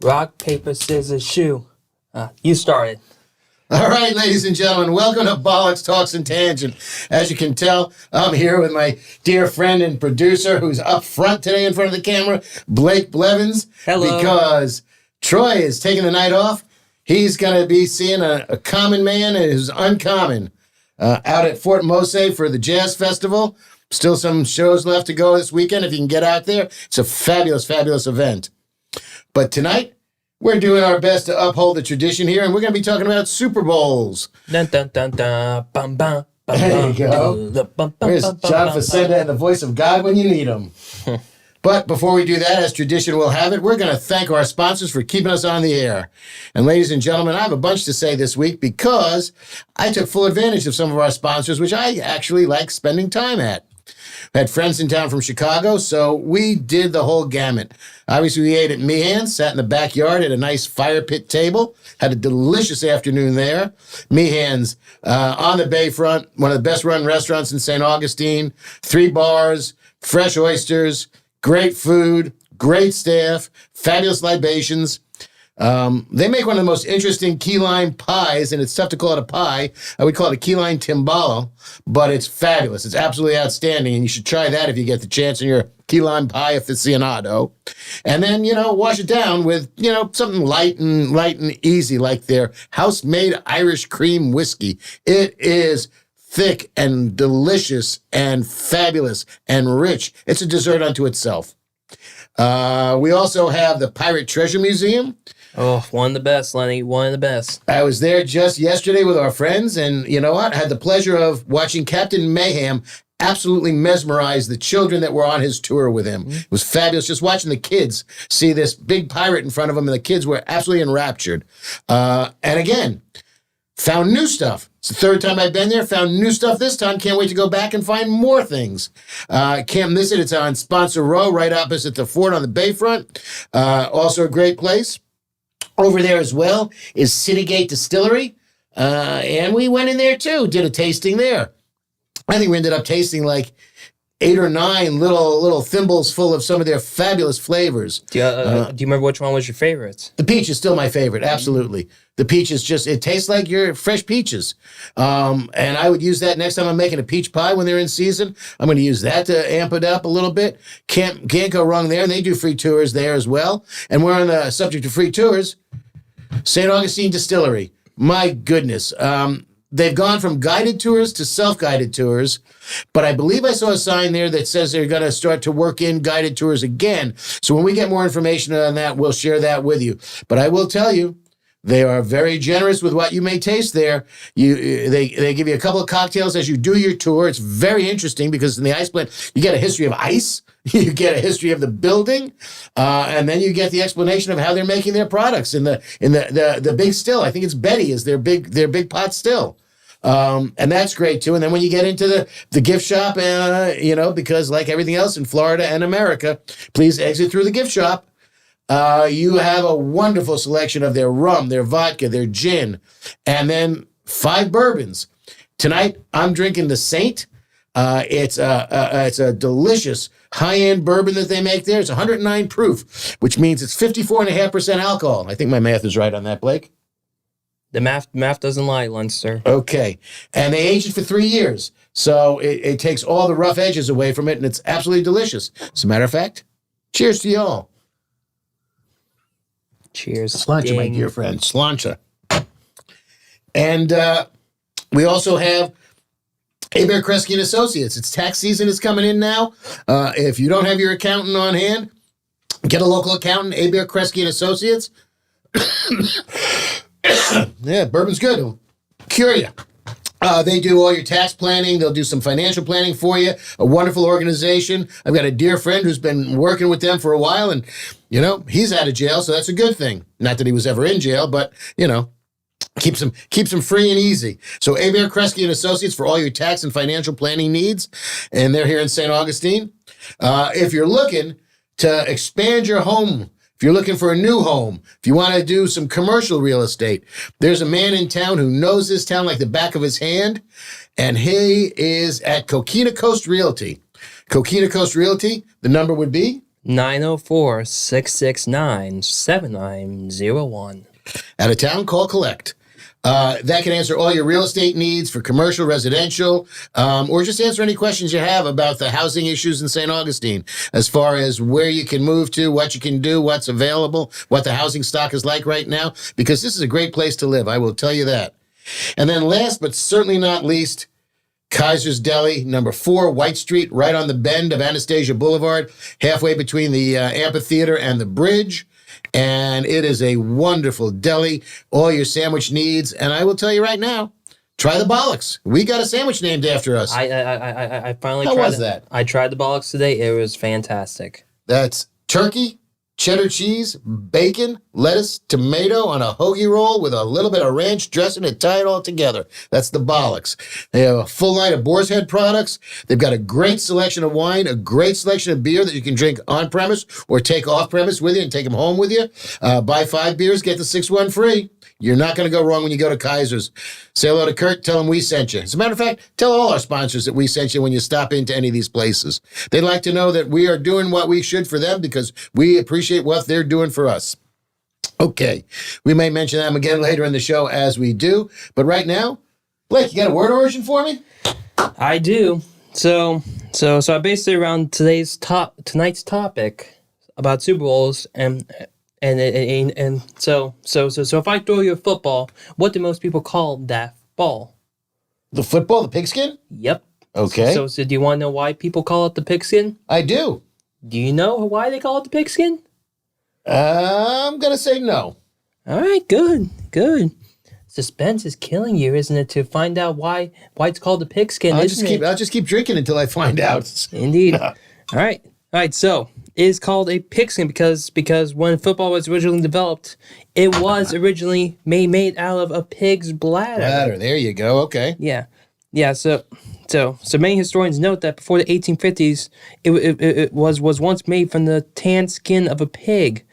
Rock, paper, scissors, shoe. You started. All right, ladies and gentlemen, welcome to Bollox Talks and Tangent. As you can tell, I'm here with my dear friend and producer who's up front today in front of the camera, Blake Blevins. Hello. Because Troy is taking the night off. He's going to be seeing a common man who's uncommon out at Fort Mose for the Jazz Festival. Still some shows left to go this weekend if you can get out there. It's a fabulous, fabulous event. But tonight, we're doing our best to uphold the tradition here, and we're going to be talking about Super Bowls. Dun, dun, dun, dun, bum, bum, bum, There you go. There's John Facenda and the voice of God when you need him. But before we do that, as tradition will have it, we're going to thank our sponsors for keeping us on the air. And ladies and gentlemen, I have a bunch to say this week because I took full advantage of some of our sponsors, which I actually like spending time at. I had friends in town from Chicago, so we did the whole gamut. Obviously, we ate at Meehan's, sat in the backyard at a nice fire pit table, had a delicious afternoon there. Meehan's on the bayfront, one of the best-run restaurants in St. Augustine, 3 bars, fresh oysters, great food, great staff, fabulous libations. They make one of the most interesting key lime pies, and it's tough to call it a pie. I would call it a key lime timbalo, but it's fabulous. It's absolutely outstanding, and you should try that if you get the chance in your key lime pie aficionado. And then, wash it down with, something light and easy, like their house-made Irish cream whiskey. It is thick and delicious and fabulous and rich. It's a dessert unto itself. We also have the Pirate Treasure Museum. Oh, one of the best, Lenny. One of the best. I was there just yesterday with our friends, and you know what? I had the pleasure of watching Captain Mayhem absolutely mesmerize the children that were on his tour with him. It was fabulous just watching the kids see this big pirate in front of them, and the kids were absolutely enraptured. And again, found new stuff. It's the third time I've been there. Found new stuff this time. Can't wait to go back and find more things. Can't miss it. It's on Sponsor Row, right opposite the fort on the bayfront. Also a great place. Over there as well is Citygate Distillery. And we went in there too, did a tasting there. I think we ended up tasting like 8 or 9 little thimbles full of some of their fabulous flavors. Do you remember which one was your favorite? The peach is still my favorite, absolutely. The peach is just, it tastes like your fresh peaches. And I would use that next time I'm making a peach pie when they're in season. I'm going to use that to amp it up a little bit. Can't go wrong there. And they do free tours there as well. And we're on the subject of free tours. St. Augustine Distillery. My goodness. They've gone from guided tours to self-guided tours, but I believe I saw a sign there that says they're going to start to work in guided tours again. So when we get more information on that, we'll share that with you. But I will tell you, they are very generous with what you may taste there. They give you a couple of cocktails as you do your tour. It's very interesting because in the ice plant, you get a history of ice, you get a history of the building, and then you get the explanation of how they're making their products in the big still. I think it's Betty is their big pot still. And that's great too. And then when you get into the gift shop, because like everything else in Florida and America, please exit through the gift shop. You have a wonderful selection of their rum, their vodka, their gin, and then 5 bourbons. Tonight, I'm drinking the Saint. It's a delicious high-end bourbon that they make there. It's 109 proof, which means it's 54.5% alcohol. I think my math is right on that, Blake. The math doesn't lie, Leinster. Okay. And they age it for 3 years. So it takes all the rough edges away from it, and it's absolutely delicious. As a matter of fact, cheers to y'all. Cheers. Sláinte, my dear friend. Sláinte. And we also have Hebert Kresge & Associates. It's tax season is coming in now. If you don't have your accountant on hand, get a local accountant, Hebert Kresge & Associates. Yeah, bourbon's good. It'll cure you. They do all your tax planning. They'll do some financial planning for you. A wonderful organization. I've got a dear friend who's been working with them for a while, and, he's out of jail, so that's a good thing. Not that he was ever in jail, but, keeps him free and easy. So Hebert Kresge & Associates for all your tax and financial planning needs, and they're here in St. Augustine. If you're looking to expand your home, if you're looking for a new home, if you want to do some commercial real estate, there's a man in town who knows this town like the back of his hand, and he is at Coquina Coast Realty. Coquina Coast Realty, the number would be 904-669-7901. Out of town, call collect. That can answer all your real estate needs for commercial, residential, or just answer any questions you have about the housing issues in St. Augustine, as far as where you can move to, what you can do, what's available, what the housing stock is like right now, because this is a great place to live. I will tell you that. And then last but certainly not least, Kaiser's Deli, number 4, White Street, right on the bend of Anastasia Boulevard, halfway between the amphitheater and the bridge. And it is a wonderful deli, all your sandwich needs. And I will tell you right now, try the Bollox. We got a sandwich named after us. I finally How tried was it. that? I tried the Bollox today. It was fantastic. That's turkey, cheddar cheese, bacon, lettuce, tomato on a hoagie roll with a little bit of ranch dressing to tie it all together. That's the Bollox. They have a full line of Boar's Head products. They've got a great selection of wine, a great selection of beer that you can drink on premise or take off premise with you and take them home with you. Buy 5 beers, get the 6th one free. You're not going to go wrong when you go to Kaiser's. Say hello to Kurt. Tell him we sent you. As a matter of fact, tell all our sponsors that we sent you when you stop into any of these places. They'd like to know that we are doing what we should for them because we appreciate what they're doing for us. Okay. We may mention them again later in the show as we do. But right now, Blake, you got a word origin for me? I do. So I based it around tonight's topic about Super Bowls and so if I throw you a football, what do most people call that ball? The football, the pigskin? Yep. Okay. So do you want to know why people call it the pigskin? I do. Do you know why they call it the pigskin? I'm going to say no. All right, good. Suspense is killing you, isn't it? To find out why it's called the pigskin, I'll isn't it? I'll just keep drinking until I find out. Indeed. All right. So it is called a pigskin because when football was originally developed, it was originally made out of a pig's bladder. There you go. Okay. Yeah. So many historians note that before the 1850s, it was once made from the tanned skin of a pig,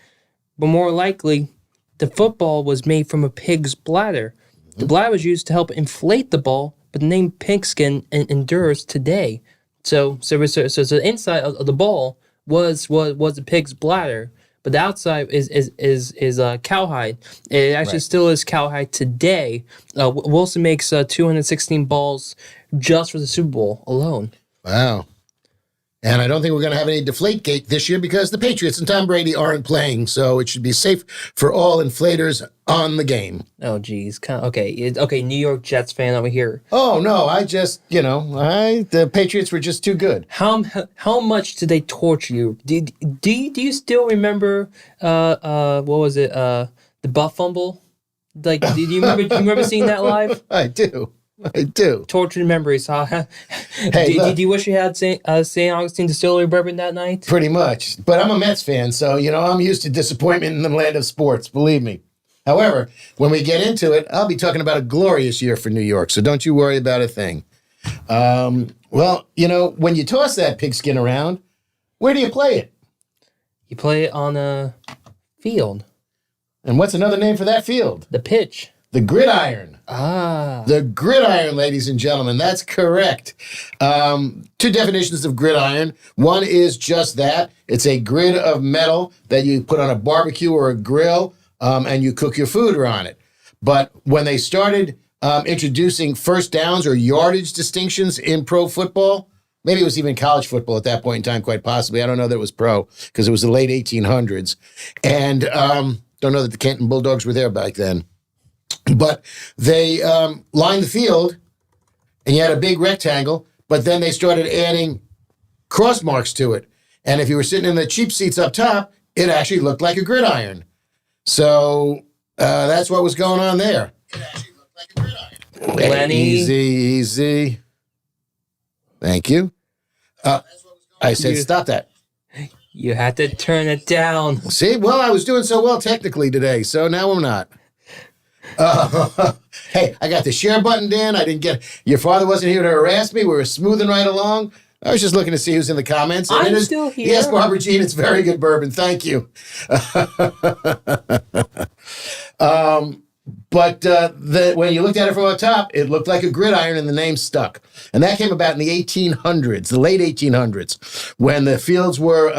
but more likely, the football was made from a pig's bladder. The bladder was used to help inflate the ball, but the name pigskin endures today. So the inside of the ball was a pig's bladder, but the outside is cowhide. It actually still is cowhide today. Wilson makes 216 balls just for the Super Bowl alone. Wow. And I don't think we're going to have any Deflategate this year because the Patriots and Tom Brady aren't playing, so it should be safe for all inflators on the game. Oh, geez. Okay, New York Jets fan over here. Oh, no, I just, the Patriots were just too good. How much did they torture you? Do you still remember, what was it, the butt fumble? Like, do you remember seeing that live? I do. Tortured memories, huh? Hey, do you wish you had St. Augustine Distillery bourbon that night? Pretty much. But I'm a Mets fan, so, I'm used to disappointment in the land of sports, believe me. However, when we get into it, I'll be talking about a glorious year for New York, so don't you worry about a thing. When you toss that pigskin around, where do you play it? You play it on a field. And what's another name for that field? The pitch. The gridiron. Ah. The gridiron, ladies and gentlemen. That's correct. 2 definitions of gridiron. One is just that. It's a grid of metal that you put on a barbecue or a grill, and you cook your food on it. But when they started introducing first downs or yardage distinctions in pro football, maybe it was even college football at that point in time, quite possibly. I don't know that it was pro because it was the late 1800s. And don't know that the Canton Bulldogs were there back then. But they lined the field, and you had a big rectangle, but then they started adding cross marks to it. And if you were sitting in the cheap seats up top, it actually looked like a gridiron. So that's what was going on there. It actually looked like a gridiron. Lenny. Easy. Thank you. I said stop that. You had to turn it down. See? Well, I was doing so well technically today, so now I'm not. Hey, I got the share button in. Your father wasn't here to harass me. We were smoothing right along. I was just looking to see who's in the comments. I'm still here. Yes, Barbara Jean, it's very good bourbon. Thank you. But when you looked at it from the top, it looked like a gridiron and the name stuck. And that came about in the 1800s, the late 1800s, when the fields were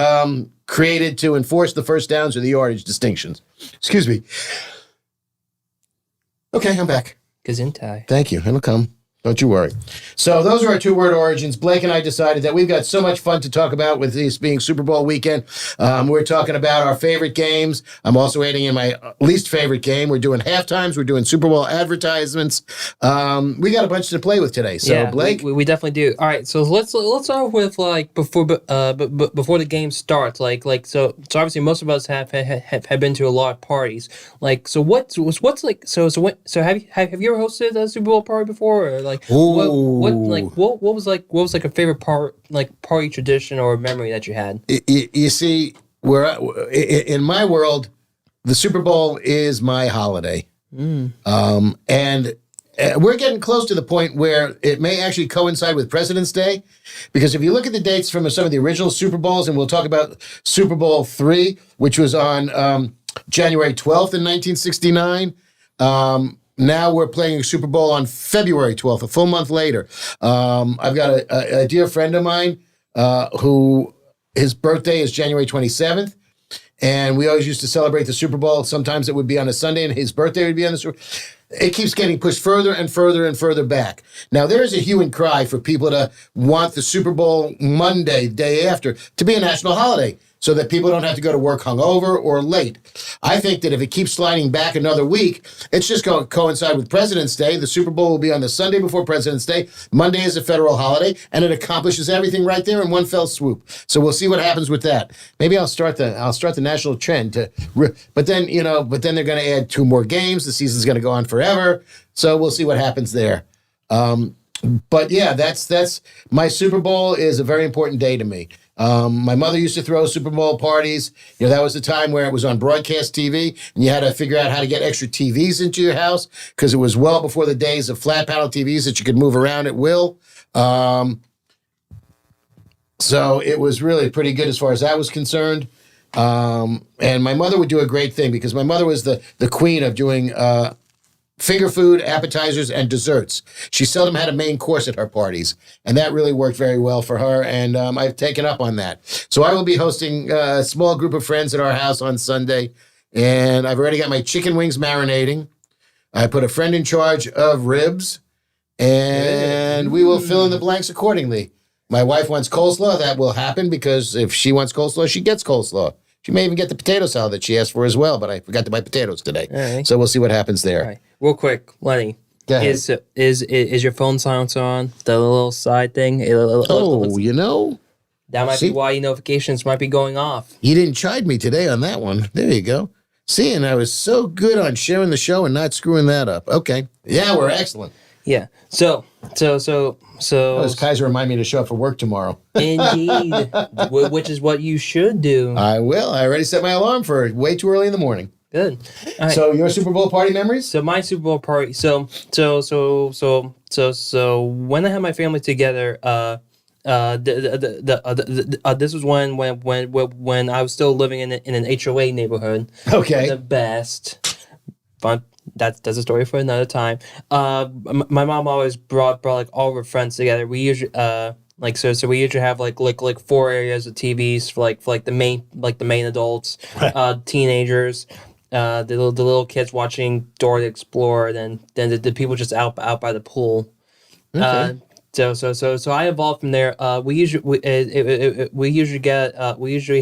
created to enforce the first downs or the yardage distinctions. Excuse me. Okay, I'm back. Gesundheit. Thank you. It'll come. Don't you worry. So those are our two-word origins. Blake and I decided that we've got so much fun to talk about with this being Super Bowl weekend. We're talking about our favorite games. I'm also adding in my least favorite game. We're doing halftimes. We're doing Super Bowl advertisements. We got a bunch to play with today. So yeah, Blake, we definitely do. All right, so let's start with like before the game starts. So obviously most of us have been to a lot of parties. Like so what's like so have you ever hosted a Super Bowl party before, or like what was like a favorite party tradition or memory that you had? you see, in my world, the Super Bowl is my holiday, and we're getting close to the point where it may actually coincide with President's Day, because if you look at the dates from some of the original Super Bowls, and we'll talk about Super Bowl III, which was on January 12th in 1969. Now we're playing a Super Bowl on February 12th, a full month later. I've got a dear friend of mine who his birthday is January 27th. And we always used to celebrate the Super Bowl. Sometimes it would be on a Sunday and his birthday would be on the Super Bowl. It keeps getting pushed further and further and further back. Now, there is a hue and cry for people to want the Super Bowl Monday, day after, to be a national holiday, so that people don't have to go to work hungover or late. I think that if it keeps sliding back another week, it's just going to coincide with President's Day. The Super Bowl will be on the Sunday before President's Day. Monday is a federal holiday, and it accomplishes everything right there in one fell swoop. So we'll see what happens with that. Maybe I'll start the national trend but then they're going to add 2 more games. The season's going to go on forever. So we'll see what happens there. But yeah, that's my Super Bowl is a very important day to me. My mother used to throw Super Bowl parties. That was the time where it was on broadcast TV, and you had to figure out how to get extra TVs into your house, because it was well before the days of flat panel TVs that you could move around at will. So it was really pretty good as far as that was concerned. And my mother would do a great thing, because my mother was the queen of doing finger food, appetizers, and desserts. She seldom had a main course at her parties, and that really worked very well for her, and I've taken up on that. So I will be hosting a small group of friends at our house on Sunday, and I've already got my chicken wings marinating. I put a friend in charge of ribs, and we will fill in the blanks accordingly. My wife wants coleslaw. That will happen, because if she wants coleslaw, she gets coleslaw. She may even get the potato salad that she asked for as well, but I forgot to buy potatoes today. Right. So we'll see what happens there. Right. Real quick, Lenny. Go ahead. Is your phone silencer on? The little side thing? That might be why your notifications might be going off. You didn't chide me today on that one. There you go. See, and I was so good on sharing the show and not screwing that up. Okay. Yeah, we're excellent. Yeah. So. Kaiser remind me to show up for work tomorrow. Indeed. Which is what you should do. I will. I already set my alarm for way too early in the morning. Good. All right. So your Super Bowl party memories? So my Super Bowl party. So when I had my family together, this was when I was still living in an HOA neighborhood. Okay. The best. Fun. That's a story for another time. My mom always brought like all of her friends together. We usually we usually have like 4 areas of TVs for the main adults, right. Teenagers, the little kids watching Dora the Explorer, then the people just out by the pool. Okay. So I evolved from there. We usually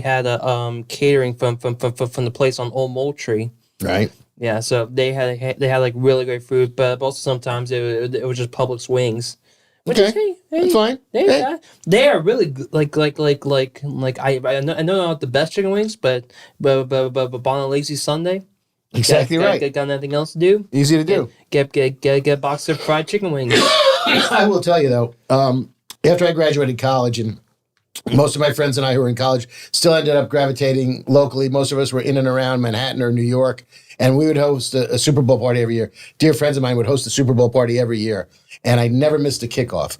had a catering from the place on Old Moultrie. Right. Yeah, so they had like really great food, but also sometimes it was just Publix wings. Which okay, is, hey, that's fine. They are really good. I know not the best chicken wings, but on a lazy Sunday, exactly right. Got nothing else to do. Easy to do. Get a box of fried chicken wings. I will tell you though, after I graduated college, and most of my friends and I who were in college still ended up gravitating locally. Most of us were in and around Manhattan or New York. And we would host a Super Bowl party every year. Dear friends of mine would host a Super Bowl party every year. And I never missed a kickoff.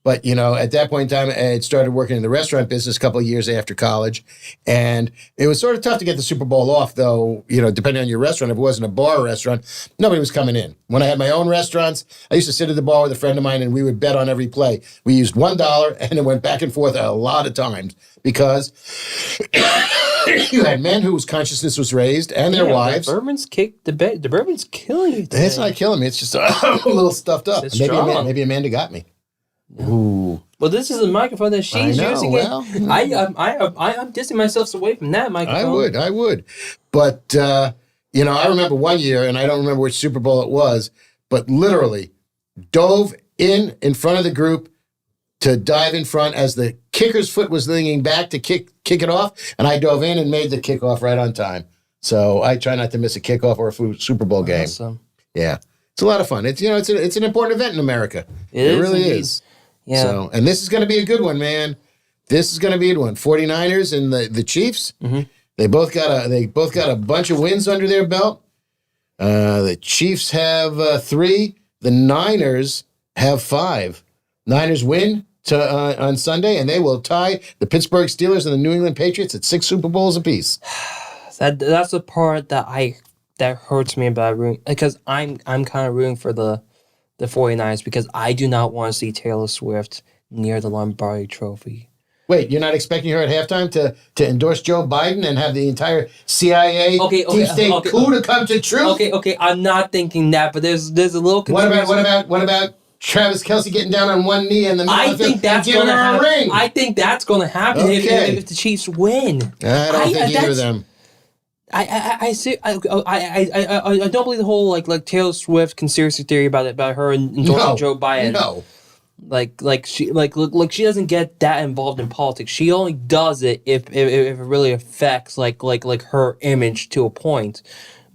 But, at that point in time, I had started working in the restaurant business a couple of years after college. And it was sort of tough to get the Super Bowl off, though, depending on your restaurant. If it wasn't a bar restaurant, nobody was coming in. When I had my own restaurants, I used to sit at the bar with a friend of mine, and we would bet on every play. We used $1, and it went back and forth a lot of times because you had men whose consciousness was raised and their wives. The bourbon's killing you today. It's not killing me. It's just a little stuffed up. It's Maybe Amanda got me. Ooh. Well, this is a microphone that she's using. Well, I'm distancing myself away from that microphone. I would. But, I remember one year, and I don't remember which Super Bowl it was, but literally dove in front of the group to dive in front as the kicker's foot was leaning back to kick it off, and I dove in and made the kickoff right on time. So I try not to miss a kickoff or a Super Bowl game. Awesome. Yeah. It's a lot of fun. It's it's an important event in America. It really indeed. is. Yeah. So, and this is going to be a good one, man. This is going to be a good one. 49ers and the Chiefs. Mm-hmm. They both got a bunch of wins under their belt. The Chiefs have 3. The Niners have 5. Niners win on Sunday, and they will tie the Pittsburgh Steelers and the New England Patriots at 6 Super Bowls apiece. That's the part that hurts me about rooting, because I'm kind of rooting for the 49ers because I do not want to see Taylor Swift near the Lombardi Trophy. Wait, you're not expecting her at halftime to endorse Joe Biden and have the entire CIA deep state coup to come to truth? Okay, I'm not thinking that, but there's a little confusion. What about Travis Kelce getting down on one knee in the middle of it and giving her a ring? I think that's going to happen if the Chiefs win. I don't think either of them. I don't believe the whole like Taylor Swift conspiracy theory about her endorsing Joe Biden. No. Like she doesn't get that involved in politics. She only does it if it really affects like her image to a point.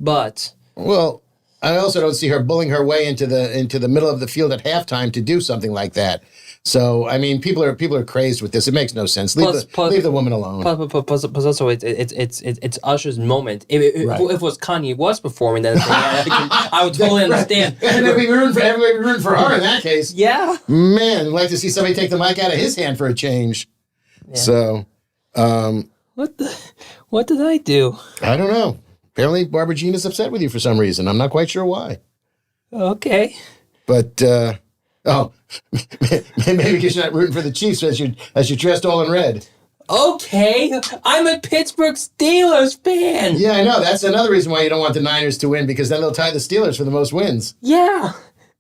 But I also don't see her bullying her way into the middle of the field at halftime to do something like that. So I mean, people are crazed with this. It makes no sense. Leave the woman alone. Plus also, it's Usher's moment. If it was Kanye West performing, then I would totally understand. And everybody rooting for her in that case. Yeah, man, I'd like to see somebody take the mic out of his hand for a change. Yeah. So, what did I do? I don't know. Apparently, Barbara Jean is upset with you for some reason. I'm not quite sure why. Okay, but. Maybe because you're not rooting for the Chiefs as you're dressed all in red. Okay, I'm a Pittsburgh Steelers fan. Yeah, I know. That's another reason why you don't want the Niners to win, because then they'll tie the Steelers for the most wins. Yeah,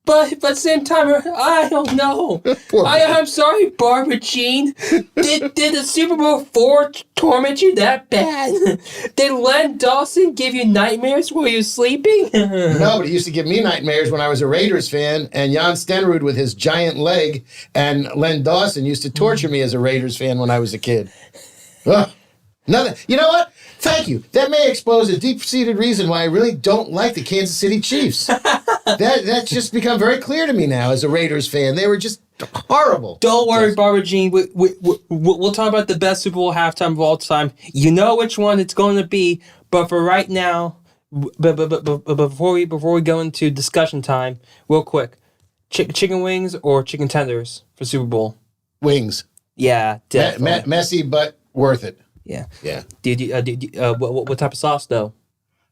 but at the same time, I don't know. I'm sorry, Barbara Jean. Did the Super Bowl 4 torment you that bad? Did Len Dawson give you nightmares while you were sleeping? No, but he used to give me nightmares when I was a Raiders fan, and Jan Stenrud with his giant leg and Len Dawson used to torture me as a Raiders fan when I was a kid. Nothing. You know what? Thank you. That may expose a deep-seated reason why I really don't like the Kansas City Chiefs. That's just become very clear to me now as a Raiders fan. They were just horrible. Don't worry, Barbara Jean. We'll talk about the best Super Bowl halftime of all time. You know which one it's going to be, but for right now, but before we go into discussion time, real quick, chicken wings or chicken tenders for Super Bowl? Wings. Yeah, definitely. Messy, but worth it. Yeah. Yeah. What type of sauce though?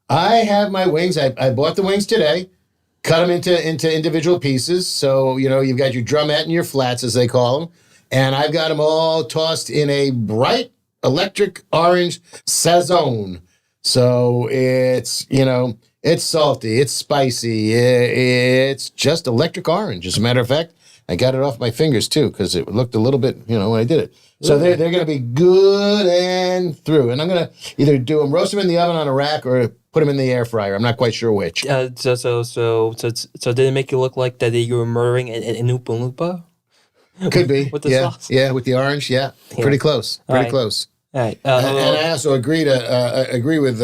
I have my wings. I bought the wings today. Cut them into individual pieces. So, you've got your drumette and your flats, as they call them. And I've got them all tossed in a bright electric orange Saison. So it's, it's salty, it's spicy, it's just electric orange. As a matter of fact, I got it off my fingers too, because it looked a little bit, when I did it. So they're going to be good and through. And I'm going to either roast them in the oven on a rack or put them in the air fryer. I'm not quite sure which. So did it make you look like that you were murdering an Oompa Loompa? Could be. With the sauce? Yeah, with the orange. Yeah, pretty close. Pretty close. All right. And I also agree with.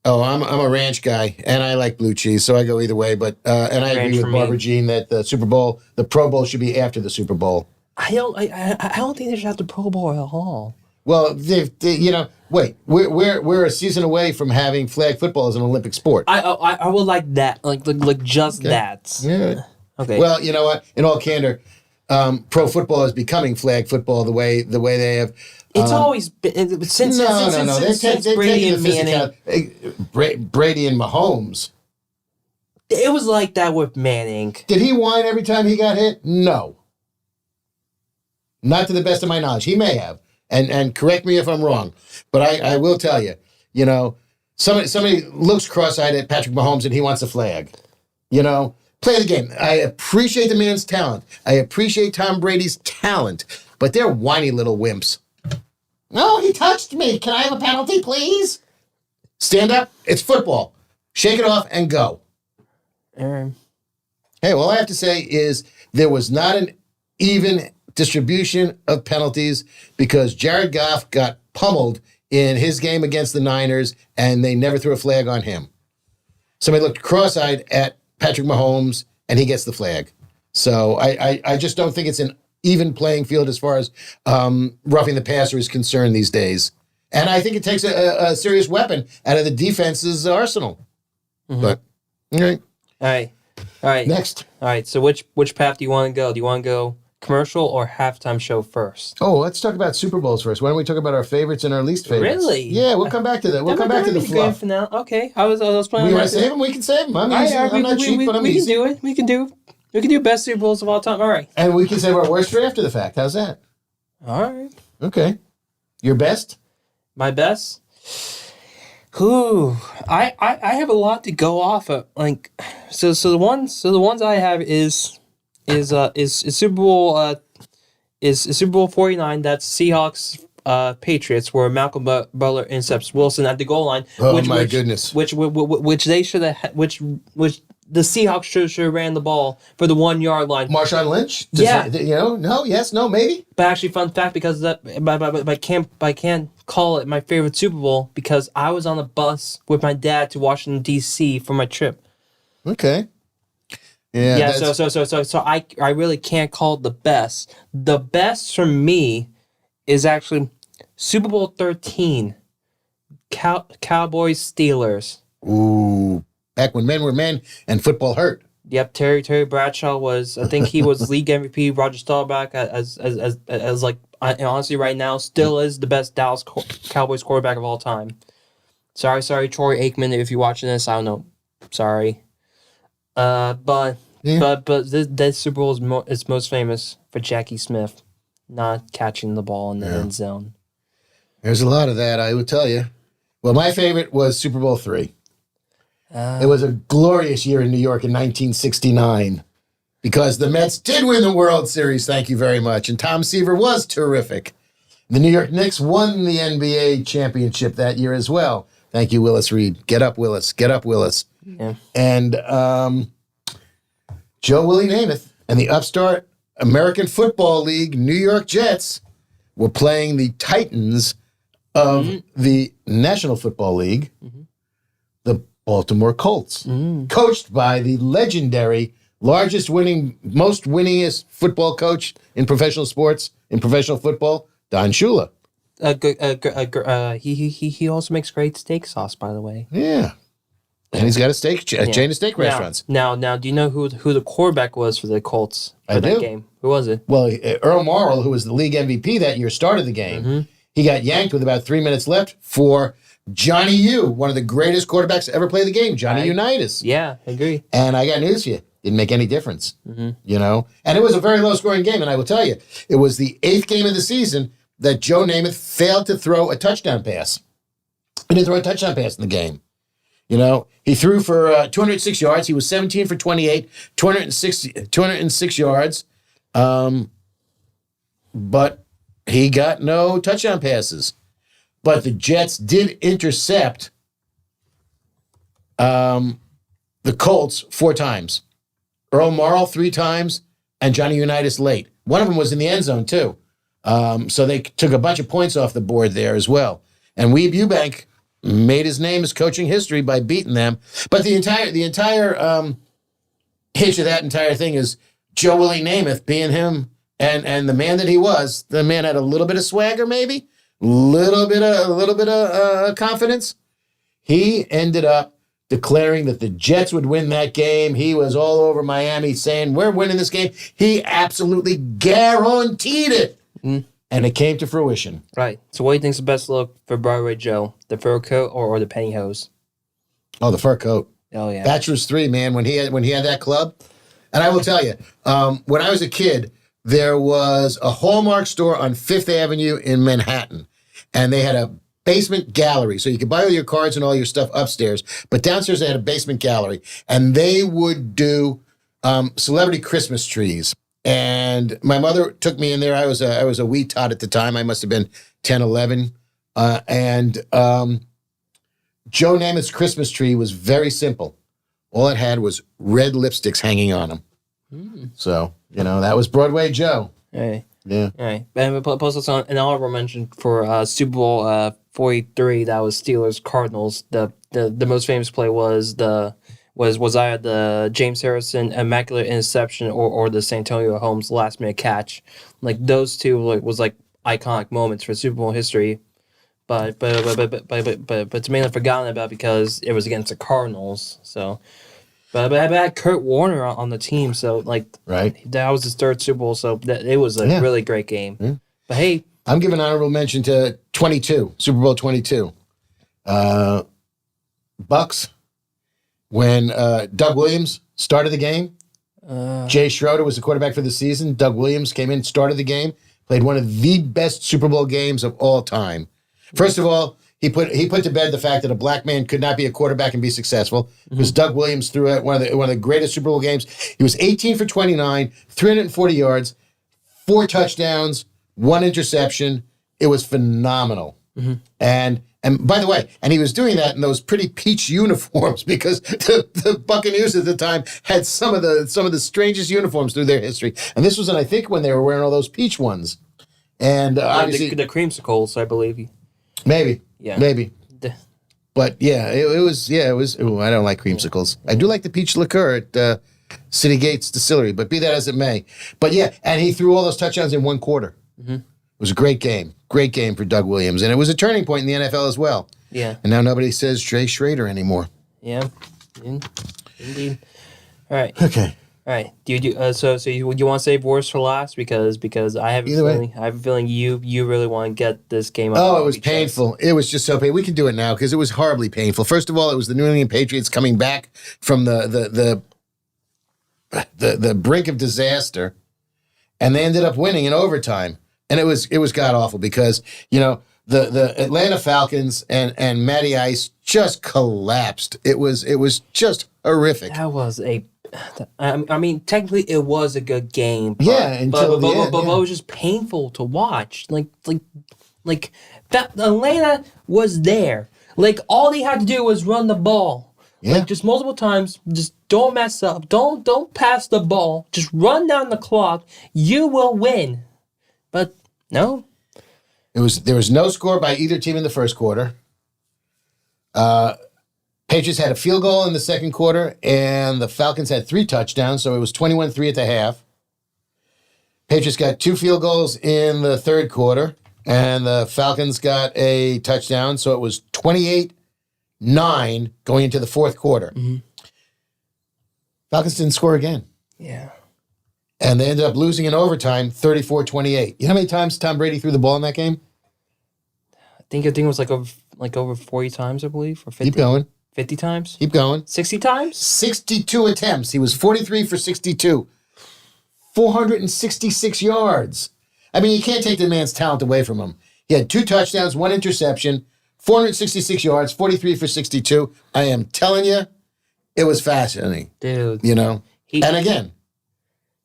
I'm a ranch guy, and I like blue cheese, so I go either way. But and I agree with Barbara Jean that the Pro Bowl should be after the Super Bowl. I don't think they should have the Pro Bowl at all. Well, wait, we're a season away from having flag football as an Olympic sport. I would like that, like just that. Yeah. Okay. Well, you know what? In all candor, pro football is becoming flag football the way they have. It's always been since Brady and Manning. Brady and Mahomes. It was like that with Manning. Did he whine every time he got hit? No. Not to the best of my knowledge. He may have. And correct me if I'm wrong. But I will tell you, somebody looks cross-eyed at Patrick Mahomes and he wants a flag. Play the game. I appreciate the man's talent. I appreciate Tom Brady's talent. But they're whiny little wimps. No, he touched me. Can I have a penalty, please? Stand up. It's football. Shake it off and go. Hey, all I have to say is there was not an even distribution of penalties because Jared Goff got pummeled in his game against the Niners, and they never threw a flag on him. Somebody looked cross-eyed at Patrick Mahomes, and he gets the flag. So I just don't think it's an even playing field as far as roughing the passer is concerned these days. And I think it takes a serious weapon out of the defense's arsenal. Mm-hmm. But, okay. All right. Next. All right. So which path do you want to go? Do you want to go commercial or halftime show first? Oh, let's talk about Super Bowls first. Why don't we talk about our favorites and our least favorites? Really? Yeah, we'll come back to that. We'll come back to the fluff. Okay. I was planning. We want to save them? We can save them. I'm not cheap, but I'm easy. We can do best Super Bowls of all time. All right. And we can save our worst for after the fact. How's that? All right. Okay. Your best? My best? I have a lot to go off of. So the ones I have is Super Bowl is Super Bowl 49. That's Seahawks Patriots, where Malcolm Butler intercepts Wilson at the goal line. Oh my goodness! Which they should have. Which the Seahawks should have ran the ball for the 1 yard line. Marshawn Lynch? No, yes, no, maybe. But actually, fun fact, because that I can't call it my favorite Super Bowl because I was on a bus with my dad to Washington D.C. for my trip. Okay. Yeah. So I really can't call it the best. The best for me is actually Super Bowl 13, Cowboys Steelers. Ooh. Back when men were men and football hurt. Yep, Terry Bradshaw was. I think he was league MVP. Roger Staubach as like honestly right now still is the best Dallas Cowboys quarterback of all time. Sorry, Troy Aikman, if you're watching this, I don't know. Sorry, but this Super Bowl is most famous for Jackie Smith not catching the ball in the end zone. There's a lot of that, I would tell you. Well, my favorite was Super Bowl 3. It was a glorious year in New York in 1969 because the Mets did win the World Series, thank you very much, and Tom Seaver was terrific. The New York Knicks won the NBA championship that year as well. Thank you, Willis Reed. Get up, Willis. Get up, Willis. Yeah. And Joe Willie Namath and the upstart American Football League New York Jets were playing the Titans of the National Football League, the Baltimore Colts, coached by the legendary, most winningest football coach in professional sports, in professional football, Don Shula. He also makes great steak sauce, by the way. Yeah. And he's got a chain of steak restaurants. Now, do you know who the quarterback was for the Colts for that game? Who was it? Well, Earl Morrall, who was the league MVP that year, started the game. He got yanked with about 3 minutes left for Johnny U, one of the greatest quarterbacks to ever play the game, Johnny Unitas. Yeah, I agree. And I got news for you. Didn't make any difference, And it was a very low-scoring game, and I will tell you, it was the 8th game of the season that Joe Namath failed to throw a touchdown pass. He didn't throw a touchdown pass in the game. He threw for 206 yards. He was 17 for 28, 206 yards. But he got no touchdown passes. But the Jets did intercept the Colts 4 times. Earl Morrall 3 times, and Johnny Unitas late. One of them was in the end zone, too. So they took a bunch of points off the board there as well. And Weeb Eubank made his name as coaching history by beating them. But the entire hitch of that entire thing is Joe Willie Namath being him and the man that he was. The man had a little bit of swagger, maybe, a little bit of confidence. He ended up declaring that the Jets would win that game. He was all over Miami saying, we're winning this game. He absolutely guaranteed it. And it came to fruition. Right. So what do you think's the best look for Broadway Joe? The fur coat or the pantyhose? Oh, the fur coat. Oh, yeah. Bachelor's 3, man, when he had that club. And I will tell you, when I was a kid, there was a Hallmark store on Fifth Avenue in Manhattan. And they had a basement gallery. So you could buy all your cards and all your stuff upstairs. But downstairs, they had a basement gallery. And they would do celebrity Christmas trees. And my mother took me in there. I was a wee tot at the time. I must have been 10, 11. And Joe Namath's Christmas tree was very simple. All it had was red lipsticks hanging on them. So, that was Broadway Joe. Hey. Yeah. All right. And plus, also an honorable mention for Super Bowl 43. That was Steelers Cardinals. The most famous play was either the James Harrison immaculate interception or the Santonio Holmes last minute catch. Like those two was like iconic moments for Super Bowl history. But it's mainly forgotten about because it was against the Cardinals. So, but I had Kurt Warner on the team, so right, that was his third Super Bowl. So it was a really great game. Yeah. But hey, I'm giving honorable mention to 22, Super Bowl 22, Bucks. When Doug Williams started the game, Jay Schroeder was the quarterback for the season. Doug Williams came in, started the game, played one of the best Super Bowl games of all time. First of all, he put to bed the fact that a black man could not be a quarterback and be successful because Doug Williams threw at one of the greatest Super Bowl games. He was 18 for 29, 340 yards, 4 touchdowns, 1 interception. It was phenomenal. And by the way, and he was doing that in those pretty peach uniforms because the Buccaneers at the time had some of the strangest uniforms through their history. And this was, I think, when they were wearing all those peach ones. And obviously the creamsicles, I believe. Maybe. Yeah. Maybe. But yeah, it was. Ooh, I don't like creamsicles. I do like the peach liqueur at City Gates Distillery, but be that as it may. But yeah, and he threw all those touchdowns in 1 quarter. It was a great game for Doug Williams, and it was a turning point in the NFL as well. Yeah. And now nobody says Jay Schrader anymore. Yeah. Indeed. All right. Okay. All right. Do you so you want to save worst for last because I have a feeling you really want to get this game up. Oh, it was painful. It was just so painful. We can do it now because it was horribly painful. First of all, it was the New England Patriots coming back from the brink of disaster, and they ended up winning in overtime. And it was god awful because the Atlanta Falcons and Matty Ice just collapsed. It was just horrific. That was I mean, technically it was a good game. But, until but the end, it was just painful to watch. Like that Atlanta was there. Like all they had to do was run the ball. Yeah. Like just multiple times. Just don't mess up. Don't pass the ball. Just run down the clock. You will win. But no. There was no score by either team in the first quarter. Patriots had a field goal in the second quarter, and the Falcons had 3 touchdowns, so it was 21-3 at the half. Patriots got 2 field goals in the third quarter, and the Falcons got a touchdown, so it was 28-9 going into the fourth quarter. Falcons didn't score again. Yeah. And they ended up losing in overtime, 34-28. You know how many times Tom Brady threw the ball in that game? I think it was over 40 times, I believe, or 50. Keep going. 50 times? Keep going. 60 times? 62 attempts. He was 43 for 62. 466 yards. I mean, you can't take the man's talent away from him. He had 2 touchdowns, 1 interception, 466 yards, 43 for 62. I am telling you, it was fascinating. Dude. And again,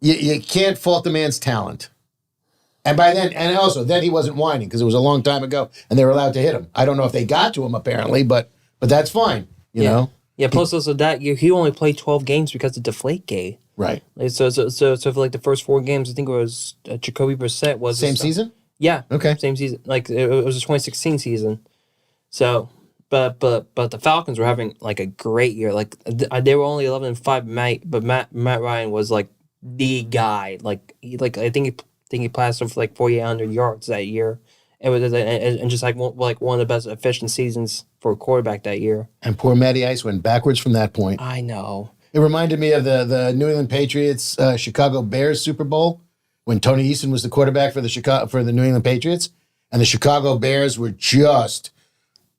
you can't fault the man's talent. And by then, and also, then he wasn't whining because it was a long time ago and they were allowed to hit him. I don't know if they got to him apparently, but that's fine, you know? Yeah, plus also that he only played 12 games because of Deflategate. Right. So for like the first 4 games, I think it was Jacoby Brissett was... Same season? Yeah. Okay. Same season. Like, it was a 2016 season. So... But the Falcons were having like a great year. Like they were only 11-5, but Matt Ryan was like the guy. I think he passed for like 4,800 yards that year, It was and just like one of the best efficient seasons for a quarterback that year. And poor Matty Ice went backwards from that point. I know. It reminded me of the New England Patriots Chicago Bears Super Bowl when Tony Eason was the quarterback for the New England Patriots, and the Chicago Bears were just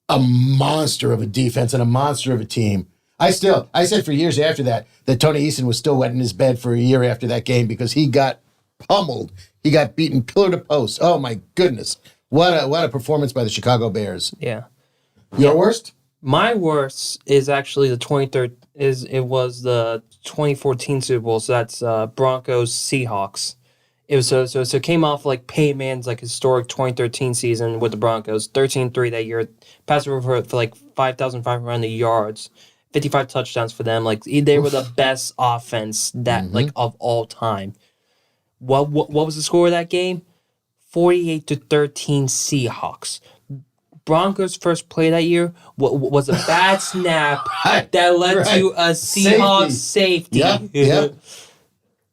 a monster of a defense and a monster of a team. I said for years after that Tony Eason was still wet in his bed for a year after that game because he got pummeled. He got beaten pillar to post. Oh my goodness. What a performance by the Chicago Bears. Yeah. Your worst? My worst is actually the 23rd. It was the 2014 Super Bowl. So that's Broncos Seahawks. It was so it came off like Peyton Manning's like historic 2013 season with the Broncos, 13-3 that year, passed over for like 5,500 yards, 55 touchdowns for them. Like they were the best offense that like of all time. What was the score of that game? 48-13 Seahawks. Broncos' first play that year was a bad snap that led to a Seahawks safety. Yep.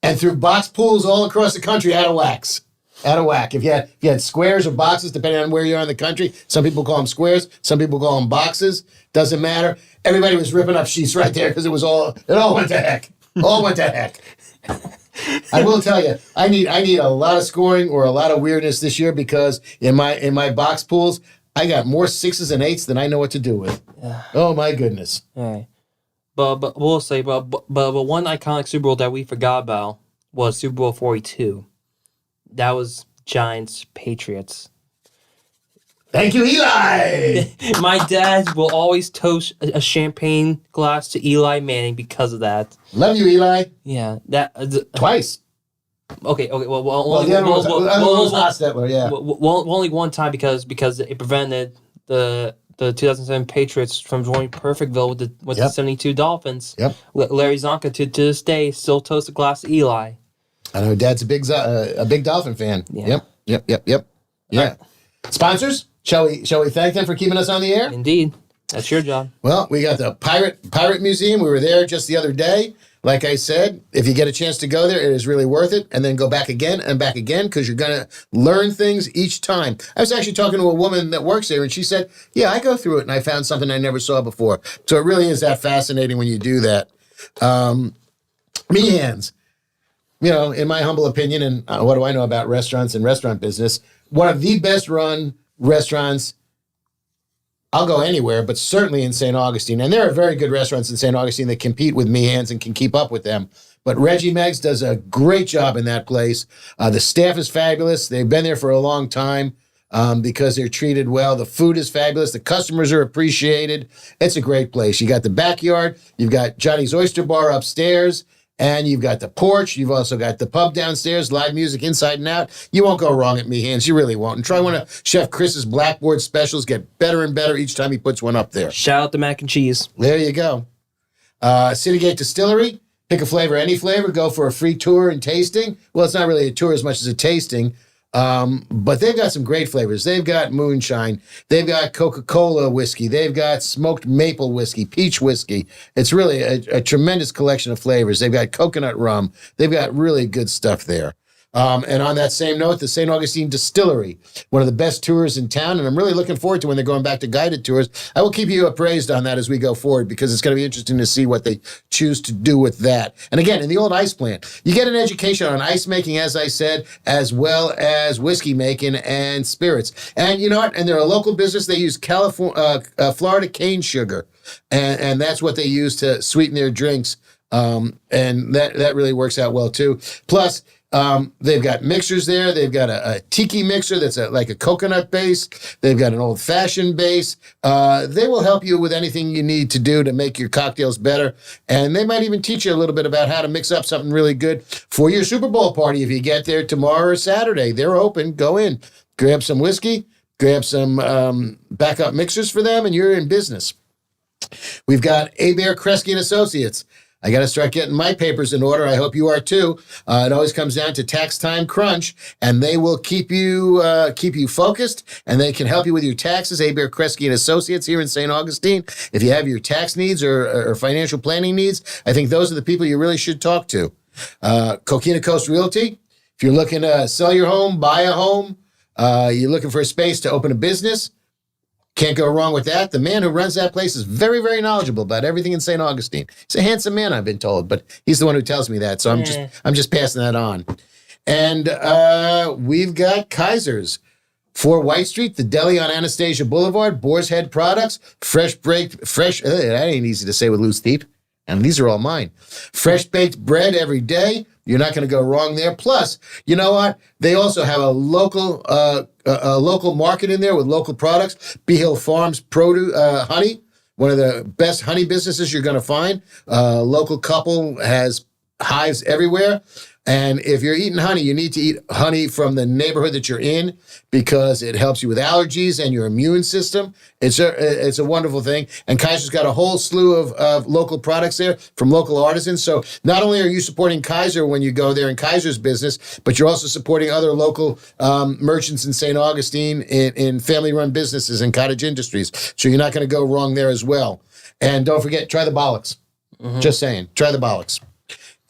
And through box pools all across the country, out of whack. If you had squares or boxes, depending on where you are in the country, some people call them squares, some people call them boxes. Doesn't matter. Everybody was ripping up sheets right there because it all went to heck. All went to heck. I will tell you, I need a lot of scoring or a lot of weirdness this year because in my box pools, I got more 6s and 8s than I know what to do with. Oh my goodness. All right. But we'll say, but one iconic Super Bowl that we forgot about was Super Bowl 42. That was Giants Patriots. Thank you, Eli. My dad will always toast a champagne glass to Eli Manning because of that. Love you, Eli. Yeah, that twice. Okay. The other one was Hostetler, yeah. Only one time because it prevented the 2007 Patriots from joining Perfectville with the 72 Dolphins. Yep. Larry Zonka to this day still toasts a glass to Eli. I know Dad's a big Dolphin fan. Yeah. Yep. Yeah. Right. Sponsors? Shall we thank them for keeping us on the air? Indeed. That's your job. Well, we got the Pirate Museum. We were there just the other day. Like I said, if you get a chance to go there, it is really worth it. And then go back again and back again because you're going to learn things each time. I was actually talking to a woman that works there, and she said, yeah, I go through it, and I found something I never saw before. So it really is that fascinating when you do that. Meehan's, in my humble opinion, and what do I know about restaurants and restaurant business, one of the best run restaurants. I'll go anywhere, but certainly in St. Augustine. And there are very good restaurants in St. Augustine that compete with Meehan's and can keep up with them. But Reggie Meggs does a great job in that place. The staff is fabulous. They've been there for a long time because they're treated well. The food is fabulous. The customers are appreciated. It's a great place. You got the backyard. You've got Johnny's Oyster Bar upstairs. And you've got the porch. You've also got the pub downstairs, live music inside and out. You won't go wrong at Meehan's. You really won't. And try one of Chef Chris's Blackboard specials. Get better and better each time he puts one up there. Shout out to mac and cheese. There you go. Citygate Distillery. Pick a flavor, any flavor. Go for a free tour and tasting. Well, it's not really a tour as much as a tasting. But they've got some great flavors. They've got moonshine. They've got Coca-Cola whiskey. They've got smoked maple whiskey, peach whiskey. It's really a tremendous collection of flavors. They've got coconut rum. They've got really good stuff there. And on that same note, the St. Augustine Distillery, one of the best tours in town, and I'm really looking forward to when they're going back to guided tours. I will keep you appraised on that as we go forward because it's going to be interesting to see what they choose to do with that. And again, in the old ice plant, you get an education on ice making, as I said, as well as whiskey making and spirits. And you know what? And they're a local business. They use Florida cane sugar, and that's what they use to sweeten their drinks. And that really works out well too. Plus, they've got mixers there. They've got a tiki mixer that's like a coconut base. They've got an old-fashioned base. They will help you with anything you need to do to make your cocktails better. And they might even teach you a little bit about how to mix up something really good for your Super Bowl party if you get there tomorrow or Saturday. They're open. Go in. Grab some whiskey. Grab some backup mixers for them, and you're in business. We've got Abear Kresge and Associates. I got to start getting my papers in order. I hope you are too. It always comes down to tax time crunch, and they will keep you focused, and they can help you with your taxes. Abear Kresge and Associates here in St. Augustine. If you have your tax needs or financial planning needs, I think those are the people you really should talk to. Coquina Coast Realty. If you're looking to sell your home, buy a home, You're looking for a space to open a business. Can't go wrong with that. The man who runs that place is very, very knowledgeable about everything in St. Augustine. He's a handsome man, I've been told, but he's the one who tells me that. So I'm just passing that on. And we've got Kaiser's. 4 White Street, the deli on Anastasia Boulevard, Boar's Head Products, that ain't easy to say with loose teeth. And these are all mine. Fresh baked bread every day. You're not going to go wrong there. Plus, you know what? They also have a local market in there with local products. Bee Hill Farms produce, honey, one of the best honey businesses you're going to find. Local couple has hives everywhere. And if you're eating honey, you need to eat honey from the neighborhood that you're in because it helps you with allergies and your immune system. It's a wonderful thing. And Kaiser's got a whole slew of local products there from local artisans. So not only are you supporting Kaiser when you go there in Kaiser's business, but you're also supporting other local merchants in St. Augustine in family-run businesses and cottage industries. So you're not going to go wrong there as well. And don't forget, try the Bollox. Mm-hmm. Just saying, try the Bollox.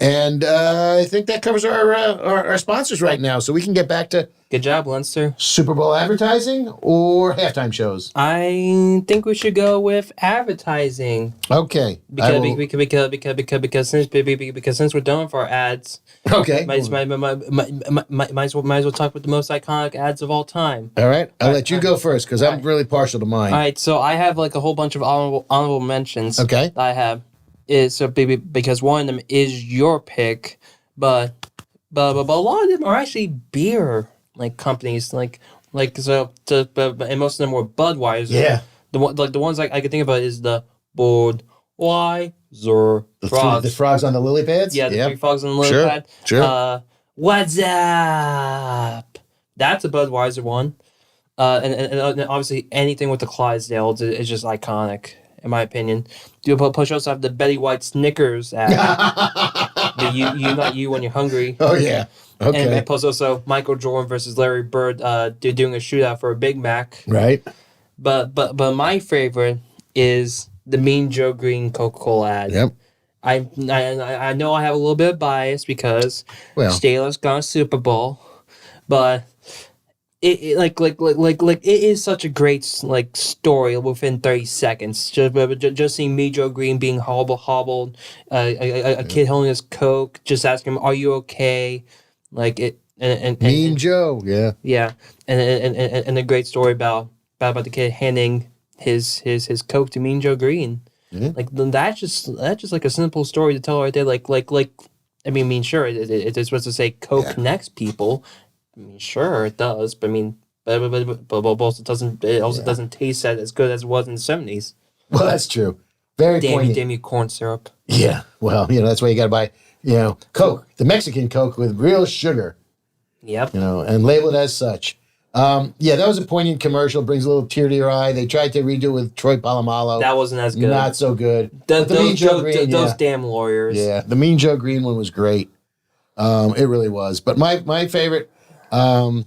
And I think that covers our sponsors right now. So we can get back to... Good job, Leinster. Super Bowl advertising or halftime shows? I think we should go with advertising. Okay. Because since we're done for our ads... Okay. Might as well talk with the most iconic ads of all time. All right. I'll let you go first because I'm really partial to mine. All right. So I have like a whole bunch of honorable mentions. Okay. That I have. Because one of them is your pick, but a lot of them are actually beer companies and most of them were Budweiser. Yeah. The ones I can think about is the Budweiser frogs. The frogs on the lily pads. Yeah, the 3 frogs on the lily pad. Sure. What's up? That's a Budweiser one. And obviously anything with the Clydesdales is just iconic. In my opinion, you also have the Betty White Snickers ad. you not you when you're hungry. Oh yeah, okay. And plus also Michael Jordan versus Larry Bird, doing a shootout for a Big Mac. Right. But my favorite is the Mean Joe Green Coca-Cola ad. Yep. I know I have a little bit of bias because Steelers got a Super Bowl, but. It is such a great story within 30 seconds. Just seeing me, Joe Green, being hobbled, a kid holding his Coke, just asking him, "Are you okay?" Mean Joe, yeah, and a great story about the kid handing his Coke to Mean Joe Green. Mm-hmm. That's just like a simple story to tell right there. Sure, it's supposed to say Coke connects people. I mean, sure it does, but also doesn't. It also doesn't taste as good as it was in the 70s. Well, that's true. Very poignant. Damn you, corn syrup. Yeah, well, that's why you got to buy, Coke, the Mexican Coke with real sugar. Yep. And labeled as such. That was a poignant commercial. Brings a little tear to your eye. They tried to redo it with Troy Polamalu. That wasn't as good. Not so good. Those damn lawyers. Yeah, the Mean Joe Green one was great. It really was. But my favorite. And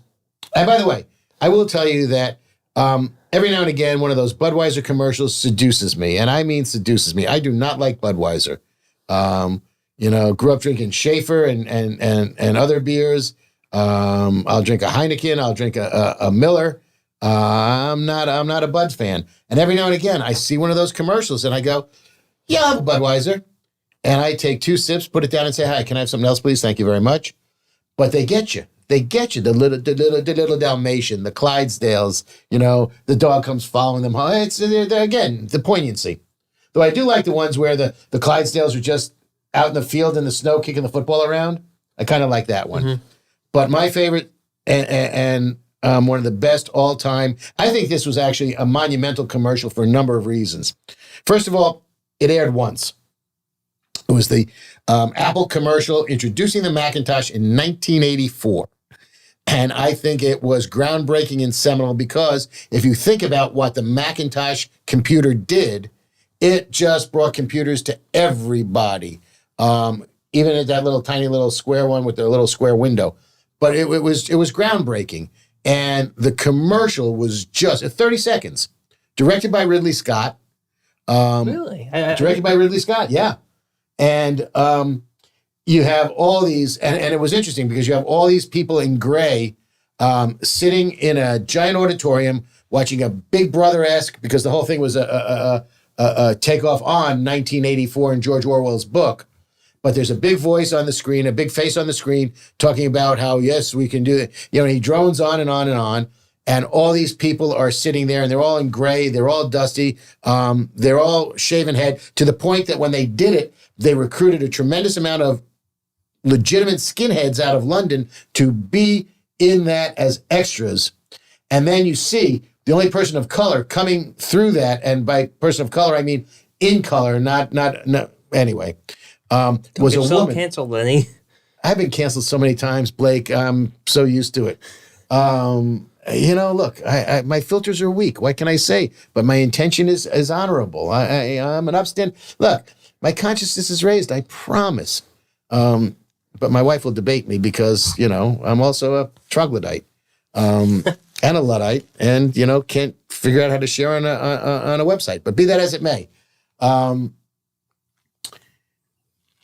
by the way, I will tell you that every now and again, one of those Budweiser commercials seduces me, and I mean seduces me. I do not like Budweiser. Grew up drinking Schaefer and other beers. I'll drink a Heineken. I'll drink a Miller. I'm not a Bud fan. And every now and again, I see one of those commercials, and I go, "Yeah, I'll have a Budweiser." And I take 2 sips, put it down, and say, "Hi, can I have something else, please? Thank you very much." But they get you. They get you, the little Dalmatian, the Clydesdales, the dog comes following them home. It's, again, the poignancy. Though I do like the ones where the Clydesdales are just out in the field in the snow kicking the football around. I kind of like that one. Mm-hmm. But my favorite and one of the best all time, I think this was actually a monumental commercial for a number of reasons. First of all, it aired once. It was the Apple commercial introducing the Macintosh in 1984. And I think it was groundbreaking and seminal because if you think about what the Macintosh computer did, it just brought computers to everybody. Even at that little tiny little square one with the little square window. But it was groundbreaking. And the commercial was just 30 seconds. Directed by Ridley Scott. Really? Directed by Ridley Scott, yeah. And you have all these, and it was interesting because you have all these people in gray sitting in a giant auditorium watching a Big Brother-esque, because the whole thing was a takeoff on 1984 in George Orwell's book. But there's a big voice on the screen, a big face on the screen, talking about how, yes, we can do it. And he drones on and on and on. And all these people are sitting there, and they're all in gray. They're all dusty. They're all shaven head, to the point that when they did it, they recruited a tremendous amount of legitimate skinheads out of London to be in that as extras. And then you see the only person of color coming through that, and by person of color, I mean in color, not anyway, was a woman. Canceled, Lenny. I've been canceled so many times, Blake. I'm so used to it. Look, my filters are weak. What can I say? But my intention is honorable. I'm an upstand. Look, my consciousness is raised, I promise. But my wife will debate me because, I'm also a troglodyte and a Luddite, and, can't figure out how to share on a website. But be that as it may, a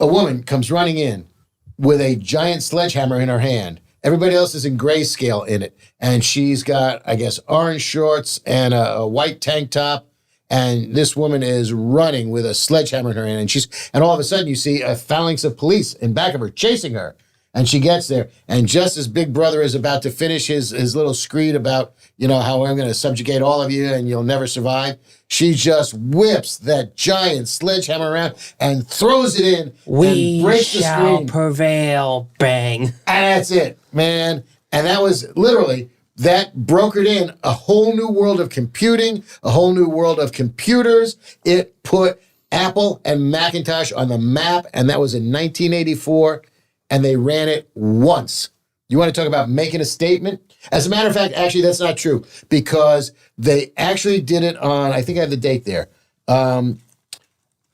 woman comes running in with a giant sledgehammer in her hand. Everybody else is in grayscale in it. And she's got, I guess, orange shorts and a white tank top. And this woman is running with a sledgehammer in her hand. And all of a sudden you see a phalanx of police in back of her chasing her. And she gets there. And just as Big Brother is about to finish his little screed about, how I'm going to subjugate all of you and you'll never survive, she just whips that giant sledgehammer around and throws it in and breaks the screen. We shall prevail. Bang. And that's it, man. And that was literally, that brokered in a whole new world of computing, a whole new world of computers. It put Apple and Macintosh on the map, and that was in 1984, and they ran it once. You want to talk about making a statement? As a matter of fact, actually, that's not true, because they actually did it on, I think I have the date there,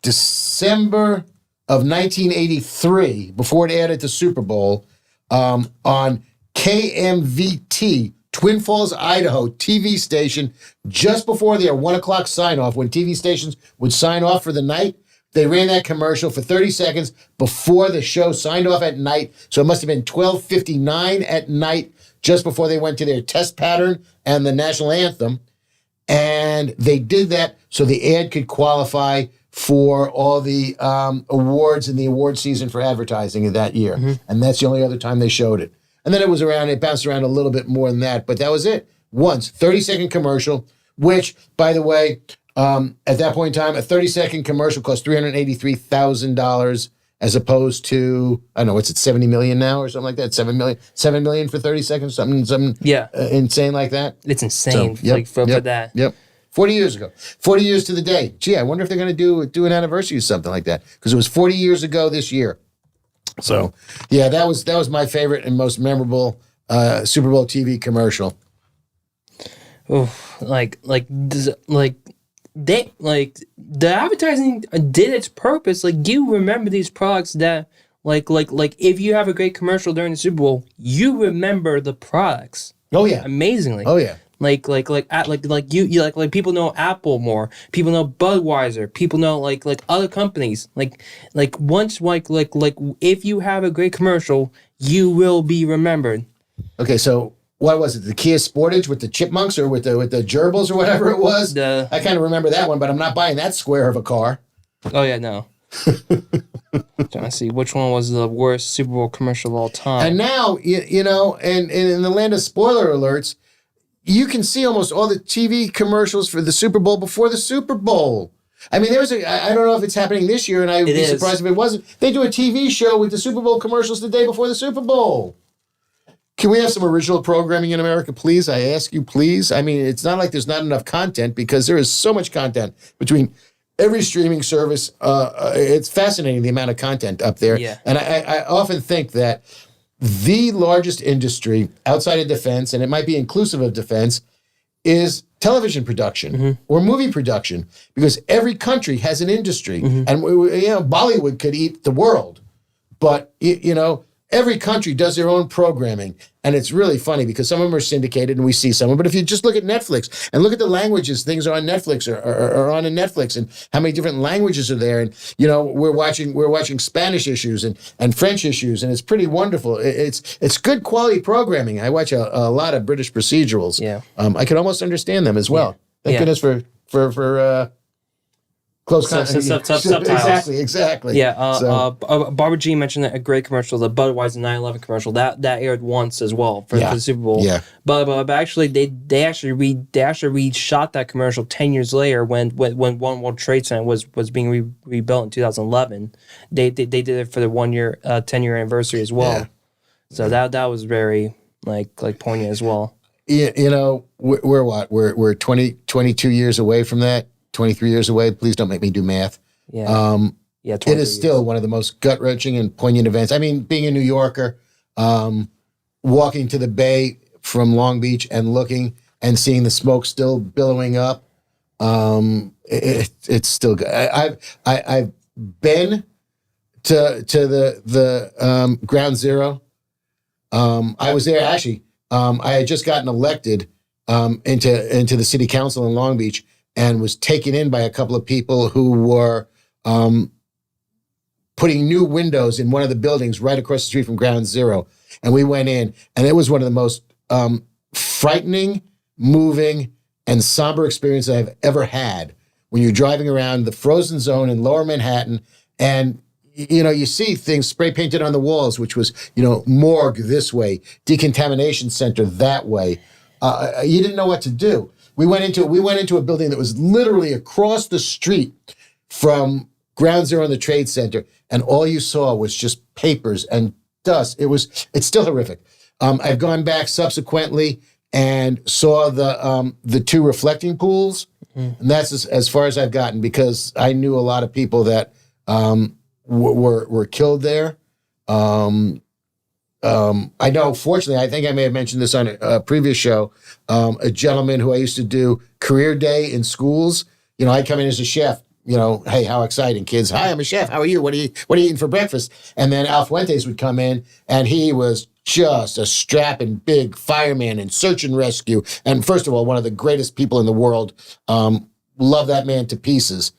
December of 1983, before it added to Super Bowl, on KMVT, Twin Falls, Idaho, TV station, just before their 1 o'clock sign-off, when TV stations would sign off for the night. They ran that commercial for 30 seconds before the show signed off at night. So it must have been 12:59 at night, just before they went to their test pattern and the national anthem. And they did that so the ad could qualify for all the awards in the award season for advertising of that year. Mm-hmm. And that's the only other time they showed it. And then it bounced around a little bit more than that, but that was it. Once, 30-second commercial, which, by the way, at that point in time, a 30-second commercial cost $383,000 as opposed to, I don't know, what's it, 70 million now or something like that? 7 million for 30 seconds, something insane like that. It's insane for that. Yep. 40 years ago. 40 years to the day. Gee, I wonder if they're going to do an anniversary or something like that, because it was 40 years ago this year. So, yeah, that was my favorite and most memorable Super Bowl TV commercial. Oh, the advertising did its purpose. Like, you remember these products that, like if you have a great commercial during the Super Bowl, you remember the products. Oh yeah, amazingly. Oh yeah. Like people know Apple more. People know Budweiser. People know like other companies. Like if you have a great commercial, you will be remembered. Okay, so what was it? The Kia Sportage with the chipmunks, or with the gerbils, or whatever it was? I kind of remember that one, but I'm not buying that square of a car. Oh yeah, no. Trying to see which one was the worst Super Bowl commercial of all time. And now and in the land of spoiler alerts, you can see almost all the TV commercials for the Super Bowl before the Super Bowl. I mean, I don't know if it's happening this year, and I would be surprised if it wasn't. They do a TV show with the Super Bowl commercials the day before the Super Bowl. Can we have some original programming in America, please? I ask you, please. I mean, it's not like there's not enough content, because there is so much content between every streaming service. It's fascinating, the amount of content up there. Yeah. And I often think that the largest industry outside of defense, and it might be inclusive of defense, is television production or movie production, because every country has an industry. And Bollywood could eat the world, but every country does their own programming. And it's really funny because some of them are syndicated and we see some of them. But if you just look at Netflix and look at the languages, things are on Netflix or on a Netflix, and how many different languages are there. And, we're watching Spanish issues and French issues, and it's pretty wonderful. It's good quality programming. I watch a lot of British procedurals. Yeah. I can almost understand them as well. Thank goodness for close subtitles. Exactly. Yeah. Barbara Jean mentioned a great commercial, the Budweiser 9/11 commercial that aired once as well for the Super Bowl. Yeah. But actually they actually reshot that commercial 10 years later when One World Trade Center was being rebuilt in 2011. They did it for the 10-year anniversary as well. Yeah. So that was very like poignant as well. We're what? We're 22 years away from that. 23 years away. Please don't make me do math. Yeah. It is still one of the most gut-wrenching and poignant events. I mean, being a New Yorker, walking to the Bay from Long Beach and looking and seeing the smoke still billowing up, it's still good. I've been to the Ground Zero. I was there actually. I had just gotten elected into the city council in Long Beach, and was taken in by a couple of people who were putting new windows in one of the buildings right across the street from Ground Zero. And we went in, and it was one of the most frightening, moving, and somber experiences I've ever had. When you're driving around the frozen zone in Lower Manhattan, and you see things spray painted on the walls, which was, morgue this way, decontamination center that way. You didn't know what to do. We went into a building that was literally across the street from Ground Zero in the Trade Center, and all you saw was just papers and dust. It's still horrific. I've gone back subsequently and saw the two reflecting pools, and that's as far as I've gotten, because I knew a lot of people that were killed there. I know, fortunately, I think I may have mentioned this on a previous show, a gentleman who I used to do career day in schools. I'd come in as a chef, hey, how exciting, kids. Hi, I'm a chef. How are you? What are you eating for breakfast? And then Al Fuentes would come in, and he was just a strapping big fireman in search and rescue. And first of all, one of the greatest people in the world. Love that man to pieces.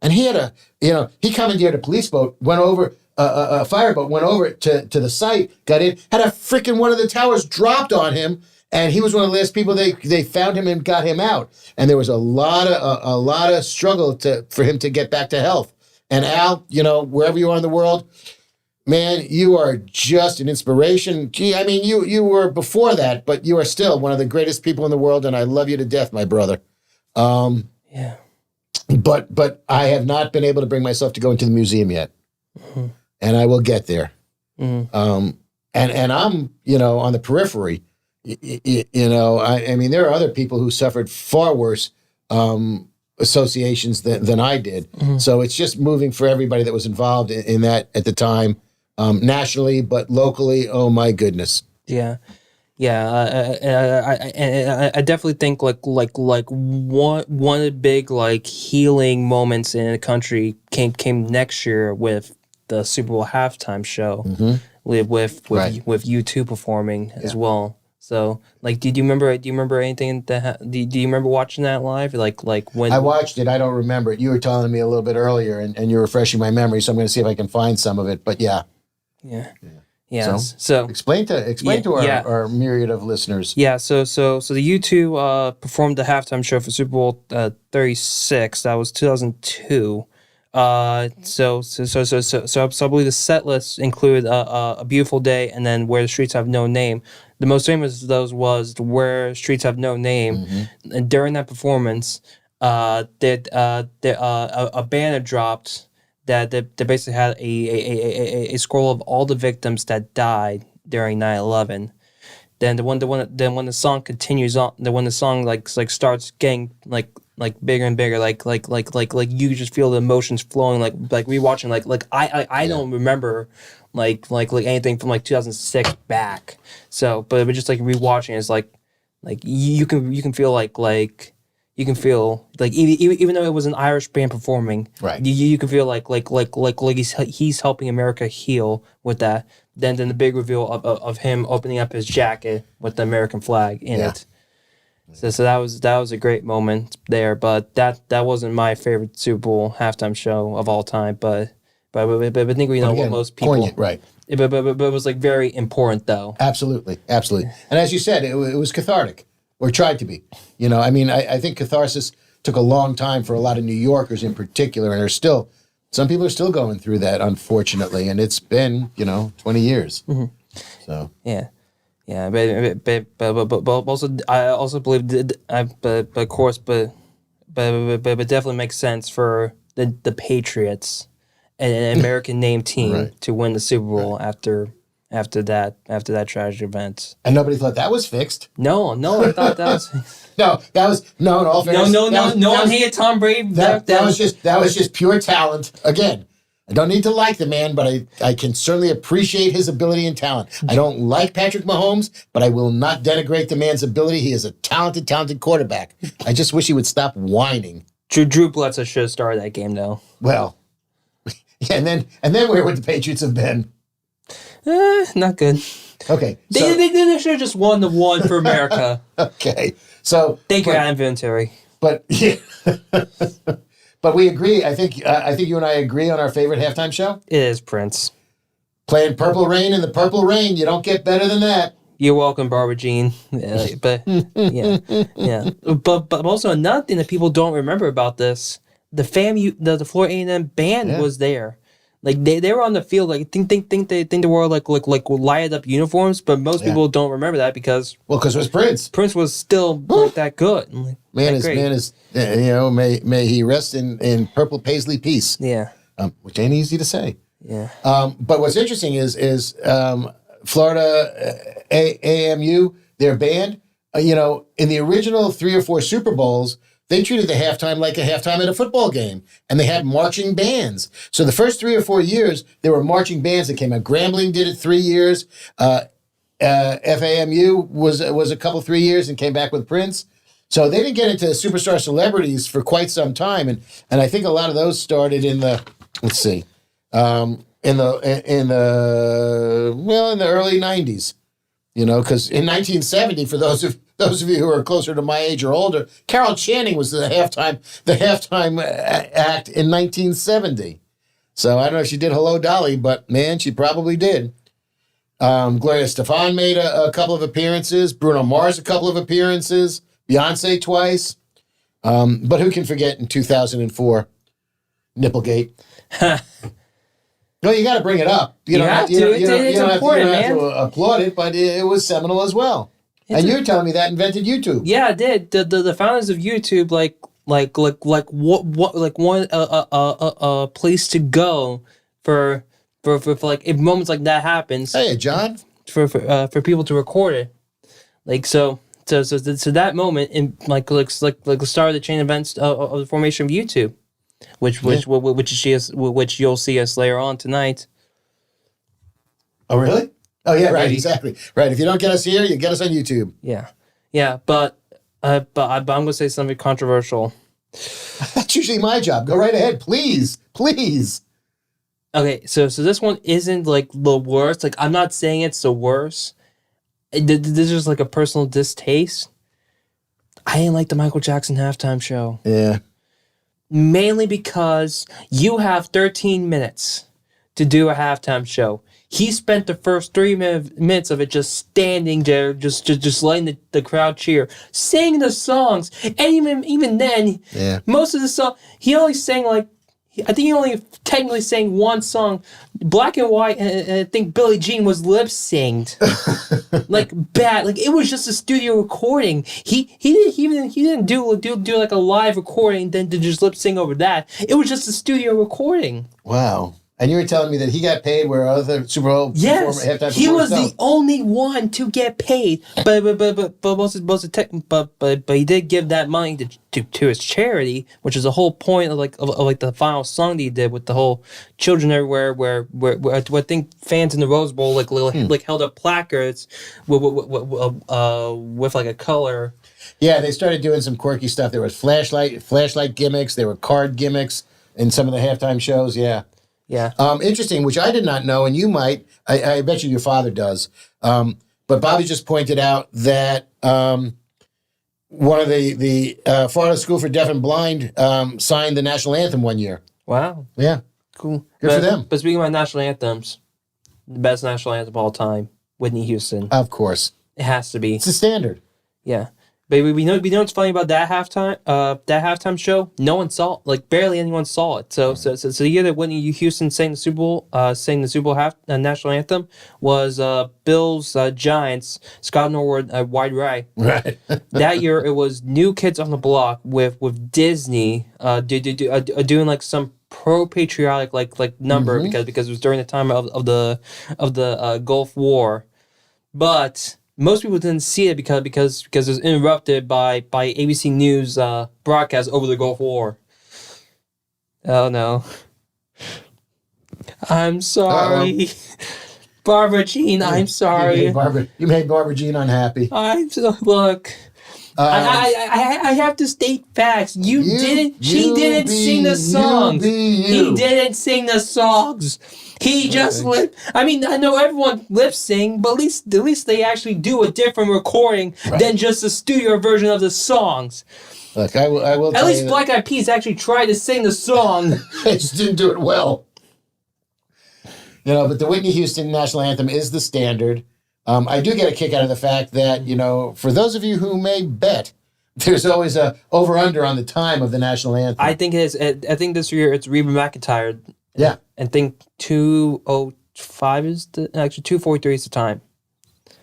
And he had he commandeered a police boat, went over, a fireboat went over to the site, got in, had a freaking one of the towers dropped on him, and he was one of the last people they found him and got him out. And there was a lot of struggle for him to get back to health. And Al, wherever you are in the world, man, you are just an inspiration. Gee, I mean, you were before that, but you are still one of the greatest people in the world, and I love you to death, my brother. Yeah. But I have not been able to bring myself to go into the museum yet. Mm-hmm. And I will get there. Mm-hmm. And I'm, on the periphery. I mean, there are other people who suffered far worse associations than I did. Mm-hmm. So it's just moving for everybody that was involved in that at the time, nationally, but locally. Oh my goodness. Yeah. Yeah, I definitely think like one of the big healing moments in the country came next year with the Super Bowl halftime show, mm-hmm. with U2 performing as well. So do you remember anything that do you remember watching that live? Like when I watched it, I don't remember it. You were telling me a little bit earlier, and you're refreshing my memory, so I'm going to see if I can find some of it. But yeah. Yeah. So explain to our myriad of listeners. Yeah. So the U2 performed the halftime show for Super Bowl 36. That was 2002. So I believe the set list included A Beautiful Day and then Where the Streets Have No Name. The most famous of those was Where Streets Have No Name. Mm-hmm. And during that performance, a banner dropped that basically had a scroll of all the victims that died during 9/11. Then when the song continues on, when the song starts getting bigger and bigger, you just feel the emotions flowing, like rewatching, I don't remember anything from 2006 back. So, but it was just rewatching. It's you can feel you can feel even though it was an Irish band performing, right? You can feel like he's helping America heal with that. then the big reveal of him opening up his jacket with the American flag in it. So that was a great moment there, but that wasn't my favorite Super Bowl halftime show of all time. But I think we know what most people. Poignant, right? But it was like very important though. Absolutely. And as you said, it was cathartic, or tried to be. I mean, I think catharsis took a long time for a lot of New Yorkers in particular, and some people are still going through that, unfortunately, and it's been 20 years. Mm-hmm. So yeah, but also I also believe but of course but definitely makes sense for the Patriots, an American name team, to win the Super Bowl after that tragic event. And nobody thought that was fixed. No, I thought that was no. In all fairness, no one hated Tom Brady. That was just pure talent. Again, I don't need to like the man, but I can certainly appreciate his ability and talent. I don't like Patrick Mahomes, but I will not denigrate the man's ability. He is a talented quarterback. I just wish he would stop whining. Drew Bledsoe should have started that game, though. Well, yeah, and then where would the Patriots have been? Not good. Okay. They should have just won the one for America. Okay. So thank you, Adam Vinatieri. But yeah. But we agree. I think you and I agree on our favorite halftime show. It is Prince. Playing Purple Rain in the Purple Rain. You don't get better than that. You're welcome, Barbara Jean. But also another thing that people don't remember about this: the Florida A&M band was there. Like they were on the field. Like think they wore like lighted up uniforms, but most people don't remember that because it was Prince. Prince was still like that good. Man is may he rest in purple paisley peace. Yeah. Which ain't easy to say. Yeah. But what's interesting is Florida AMU, their band. In the original 3 or 4 Super Bowls, they treated the halftime like a halftime at a football game, and they had marching bands. So the first 3 or 4 years, there were marching bands that came out. Grambling did it 3 years. FAMU was a couple 3 years and came back with Prince. So they didn't get into superstar celebrities for quite some time, and I think a lot of those started in the in the early 90s. Because in 1970, for those of you who are closer to my age or older, Carol Channing was the halftime act in 1970. So I don't know if she did Hello Dolly, but man, she probably did. Gloria Estefan made a couple of appearances. Bruno Mars a couple of appearances. Beyonce twice. But who can forget in 2004, Nipplegate? No, you got to bring it up. You don't have to applaud it, but it was seminal as well. And you're telling me that invented YouTube. Yeah, it did. The founders of YouTube like one place to go for like if moments like that happens. Hey, John. For people to record it, like so that moment in like the start of the chain events of the formation of YouTube. Which you'll see us later on tonight. Oh really? Oh yeah, right, exactly. Right. If you don't get us here, you get us on YouTube. Yeah, but I'm gonna say something controversial. That's usually my job. Go right ahead, please. Okay, so this one isn't like the worst. Like I'm not saying it's the worst. This is just like a personal distaste. I didn't like the Michael Jackson halftime show. Yeah. Mainly because you have 13 minutes to do a halftime show. He spent the first 3 minutes of it just standing there, just letting the crowd cheer, sing the songs, and even then, most of the song he only sang I think he only technically sang one song, Black and White, and I think Billie Jean was lip synced, like bad. Like it was just a studio recording. He didn't do like a live recording then to just lip sync over that. It was just a studio recording. Wow. And you were telling me that he got paid where other Super Bowl halftime he was the only one to get paid, but he did give that money to his charity, which is the whole point of the final song that he did with the whole children everywhere, where I think fans in the Rose Bowl like held up placards with like a color. Yeah, they started doing some quirky stuff. There was flashlight gimmicks. There were card gimmicks in some of the halftime shows. Yeah. Yeah. Interesting, which I did not know, and you might. I bet you your father does. But Bobby just pointed out that one of the Florida School for Deaf and Blind signed the national anthem one year. Wow. Yeah. Cool. Good for them. But speaking about national anthems, the best national anthem of all time, Whitney Houston. Of course. It has to be. It's a standard. Yeah. But we know what's funny about that halftime show? No one saw it. Like barely anyone saw it. So the year that Whitney Houston sang the Super Bowl national anthem was Bills Giants, Scott Norwood, Wide Right. Right. That year it was New Kids on the Block with Disney doing like some pro-patriotic like number because it was during the time of the Gulf War, but most people didn't see it because it was interrupted by ABC News broadcast over the Gulf War. Oh no, I'm sorry, Barbara Jean. I'm sorry. You made Barbara Jean unhappy. Look. I have to state facts. She didn't sing the songs. He didn't sing the songs. He just lip. I mean, I know everyone lip sing, but at least they actually do a different recording than just a studio version of the songs. Look, I will. At least Black Eyed Peas actually tried to sing the song. They just didn't do it well. But the Whitney Houston national anthem is the standard. I do get a kick out of the fact that, for those of you who may bet, there's always a over-under on the time of the national anthem. I think it is. I think this year it's Reba McEntire. Yeah. And think 2:05 is actually 2:43 is the time.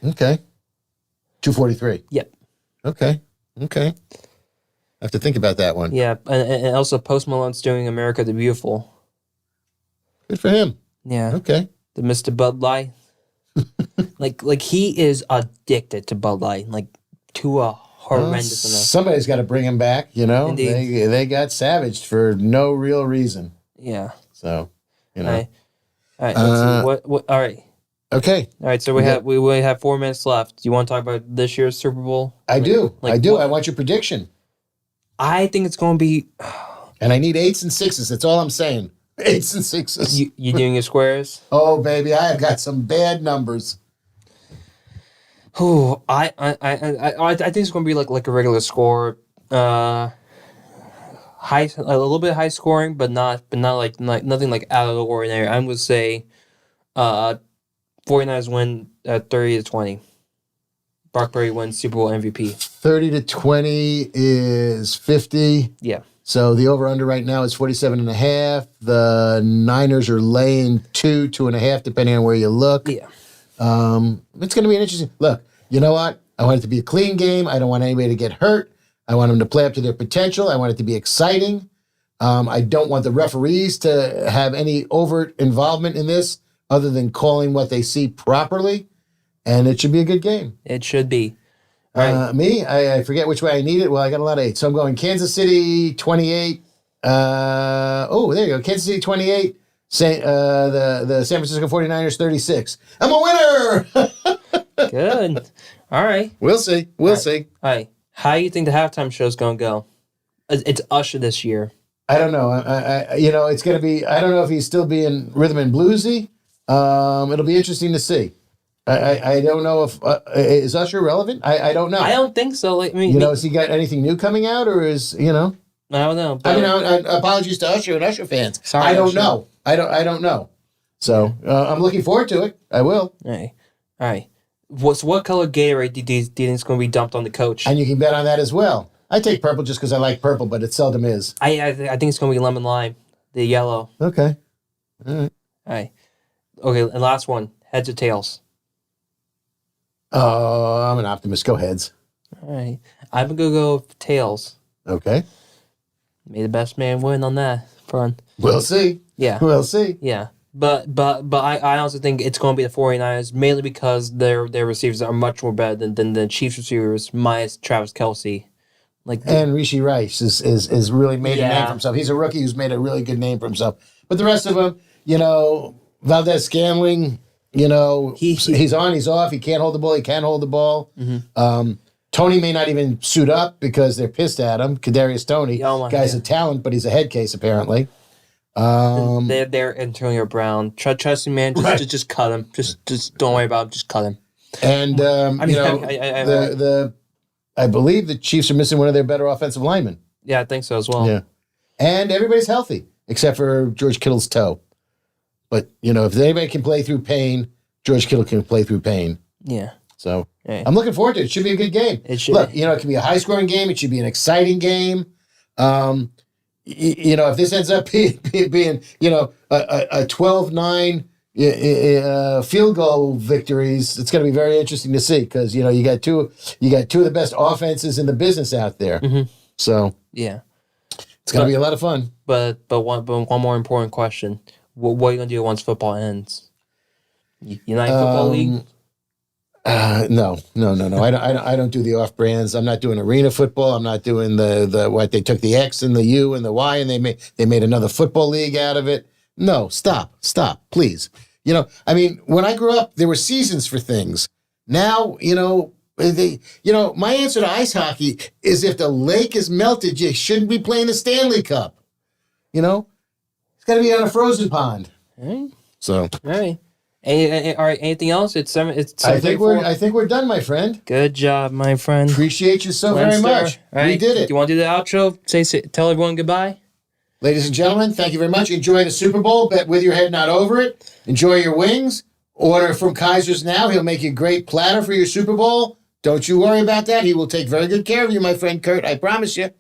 Okay. 2:43. Yep. Okay. I have to think about that one. Yeah, and also Post Malone's doing America the Beautiful. Good for him. Yeah. Okay. The Mr. Bud Light. like he is addicted to Bud Light, like to a horrendous enough. Somebody's got to bring him back, Indeed. They got savaged for no real reason. Yeah. So, All right. Let's see. What? All right. Okay. All right. So we have 4 minutes left. Do you want to talk about this year's Super Bowl? I do. Like, I do. what? I want your prediction. I think it's going to be. And I need 8s and 6s. That's all I'm saying. 8s and 6s. You doing your squares? Oh, baby, I have got some bad numbers. Oh, I think it's going to be like a regular score. A little bit high scoring, but not like nothing like out of the ordinary. I'm going to say 49ers win 30-20. Brock Purdy wins Super Bowl MVP. 30-20 is 50. Yeah. So the over-under right now is 47.5. The Niners are laying 2.5, depending on where you look. Yeah. It's going to be an interesting... Look, you know what? I want it to be a clean game. I don't want anybody to get hurt. I want them to play up to their potential. I want it to be exciting. I don't want the referees to have any overt involvement in this other than calling what they see properly. And it should be a good game. It should be. All right. I forget which way I need it. Well, I got a lot of 8. So I'm going Kansas City 28. There you go. Kansas City 28. The San Francisco 49ers 36. I'm a winner. Good. All right. We'll see. We'll see. All right. How do you think the halftime show is going to go? It's Usher this year. I don't know. It's going to be, I don't know if he's still being rhythm and bluesy. It'll be interesting to see. I don't know if is Usher relevant. I don't know. I don't think so. Has he got anything new coming out, or is I don't know. Apologies to Usher and Usher fans. Sorry, I don't Usher. know. I don't know. So I'm looking forward to it. I will. All right. What color Gatorade do you think is going to be dumped on the coach? And you can bet on that as well. I take purple just because I like purple, but it seldom is. I think it's going to be lemon lime, the yellow. Okay. All right. Okay, and last one, heads or tails? Oh, I'm an optimist. Go heads. All right. I'm going to go tails. Okay. May the best man win on that front. We'll see. Yeah. We'll see. Yeah. But I also think it's going to be the 49ers, mainly because their receivers are much more better than the Chiefs receivers, minus Travis Kelce. And Rishi Rice is really made a name for himself. He's a rookie who's made a really good name for himself. But the rest of them, Valdez Scantling, he's on, he's off. He can't hold the ball. He can't hold the ball. Mm-hmm. Tony may not even suit up because they're pissed at him. Kadarius Toney, guy's a talent, but he's a head case apparently. They're Antonio Brown. Trust me, man. Just cut him. Just don't worry about him. Just cut him. And I believe the Chiefs are missing one of their better offensive linemen. Yeah, I think so as well. Yeah, and everybody's healthy except for George Kittle's toe. But if anybody can play through pain, George Kittle can play through pain. Yeah. So I'm looking forward to it. It should be a good game. It should. Look, it can be a high-scoring game. It should be an exciting game. If this ends up being a 12-9 field goal victories, it's going to be very interesting to see because you got two of the best offenses in the business out there. Mm-hmm. So yeah, it's going to be a lot of fun. But one more important question: what are you going to do once football ends? United Football League. No. I don't do the off brands. I'm not doing arena football. I'm not doing the what they took the X and the U and the Y and they made another football league out of it. No, stop, please. When I grew up, there were seasons for things. Now, my answer to ice hockey is if the lake is melted, you shouldn't be playing the Stanley Cup. It's got to be on a frozen pond. All So. right. All right. Anything else? It's I think we're done, my friend. Good job, my friend. Appreciate you so very much. Right. We did it. You want to do the outro? Tell everyone goodbye. Ladies and gentlemen, thank you very much. Enjoy the Super Bowl. Bet with your head, not over it. Enjoy your wings. Order from Kaiser's now. He'll make you a great platter for your Super Bowl. Don't you worry about that. He will take very good care of you, my friend Kurt. I promise you.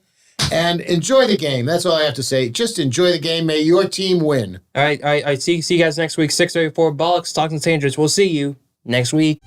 And enjoy the game. That's all I have to say. Just enjoy the game. May your team win. All right. See you guys next week. 6:34 Bollox, Talking Dangerous. We'll see you next week.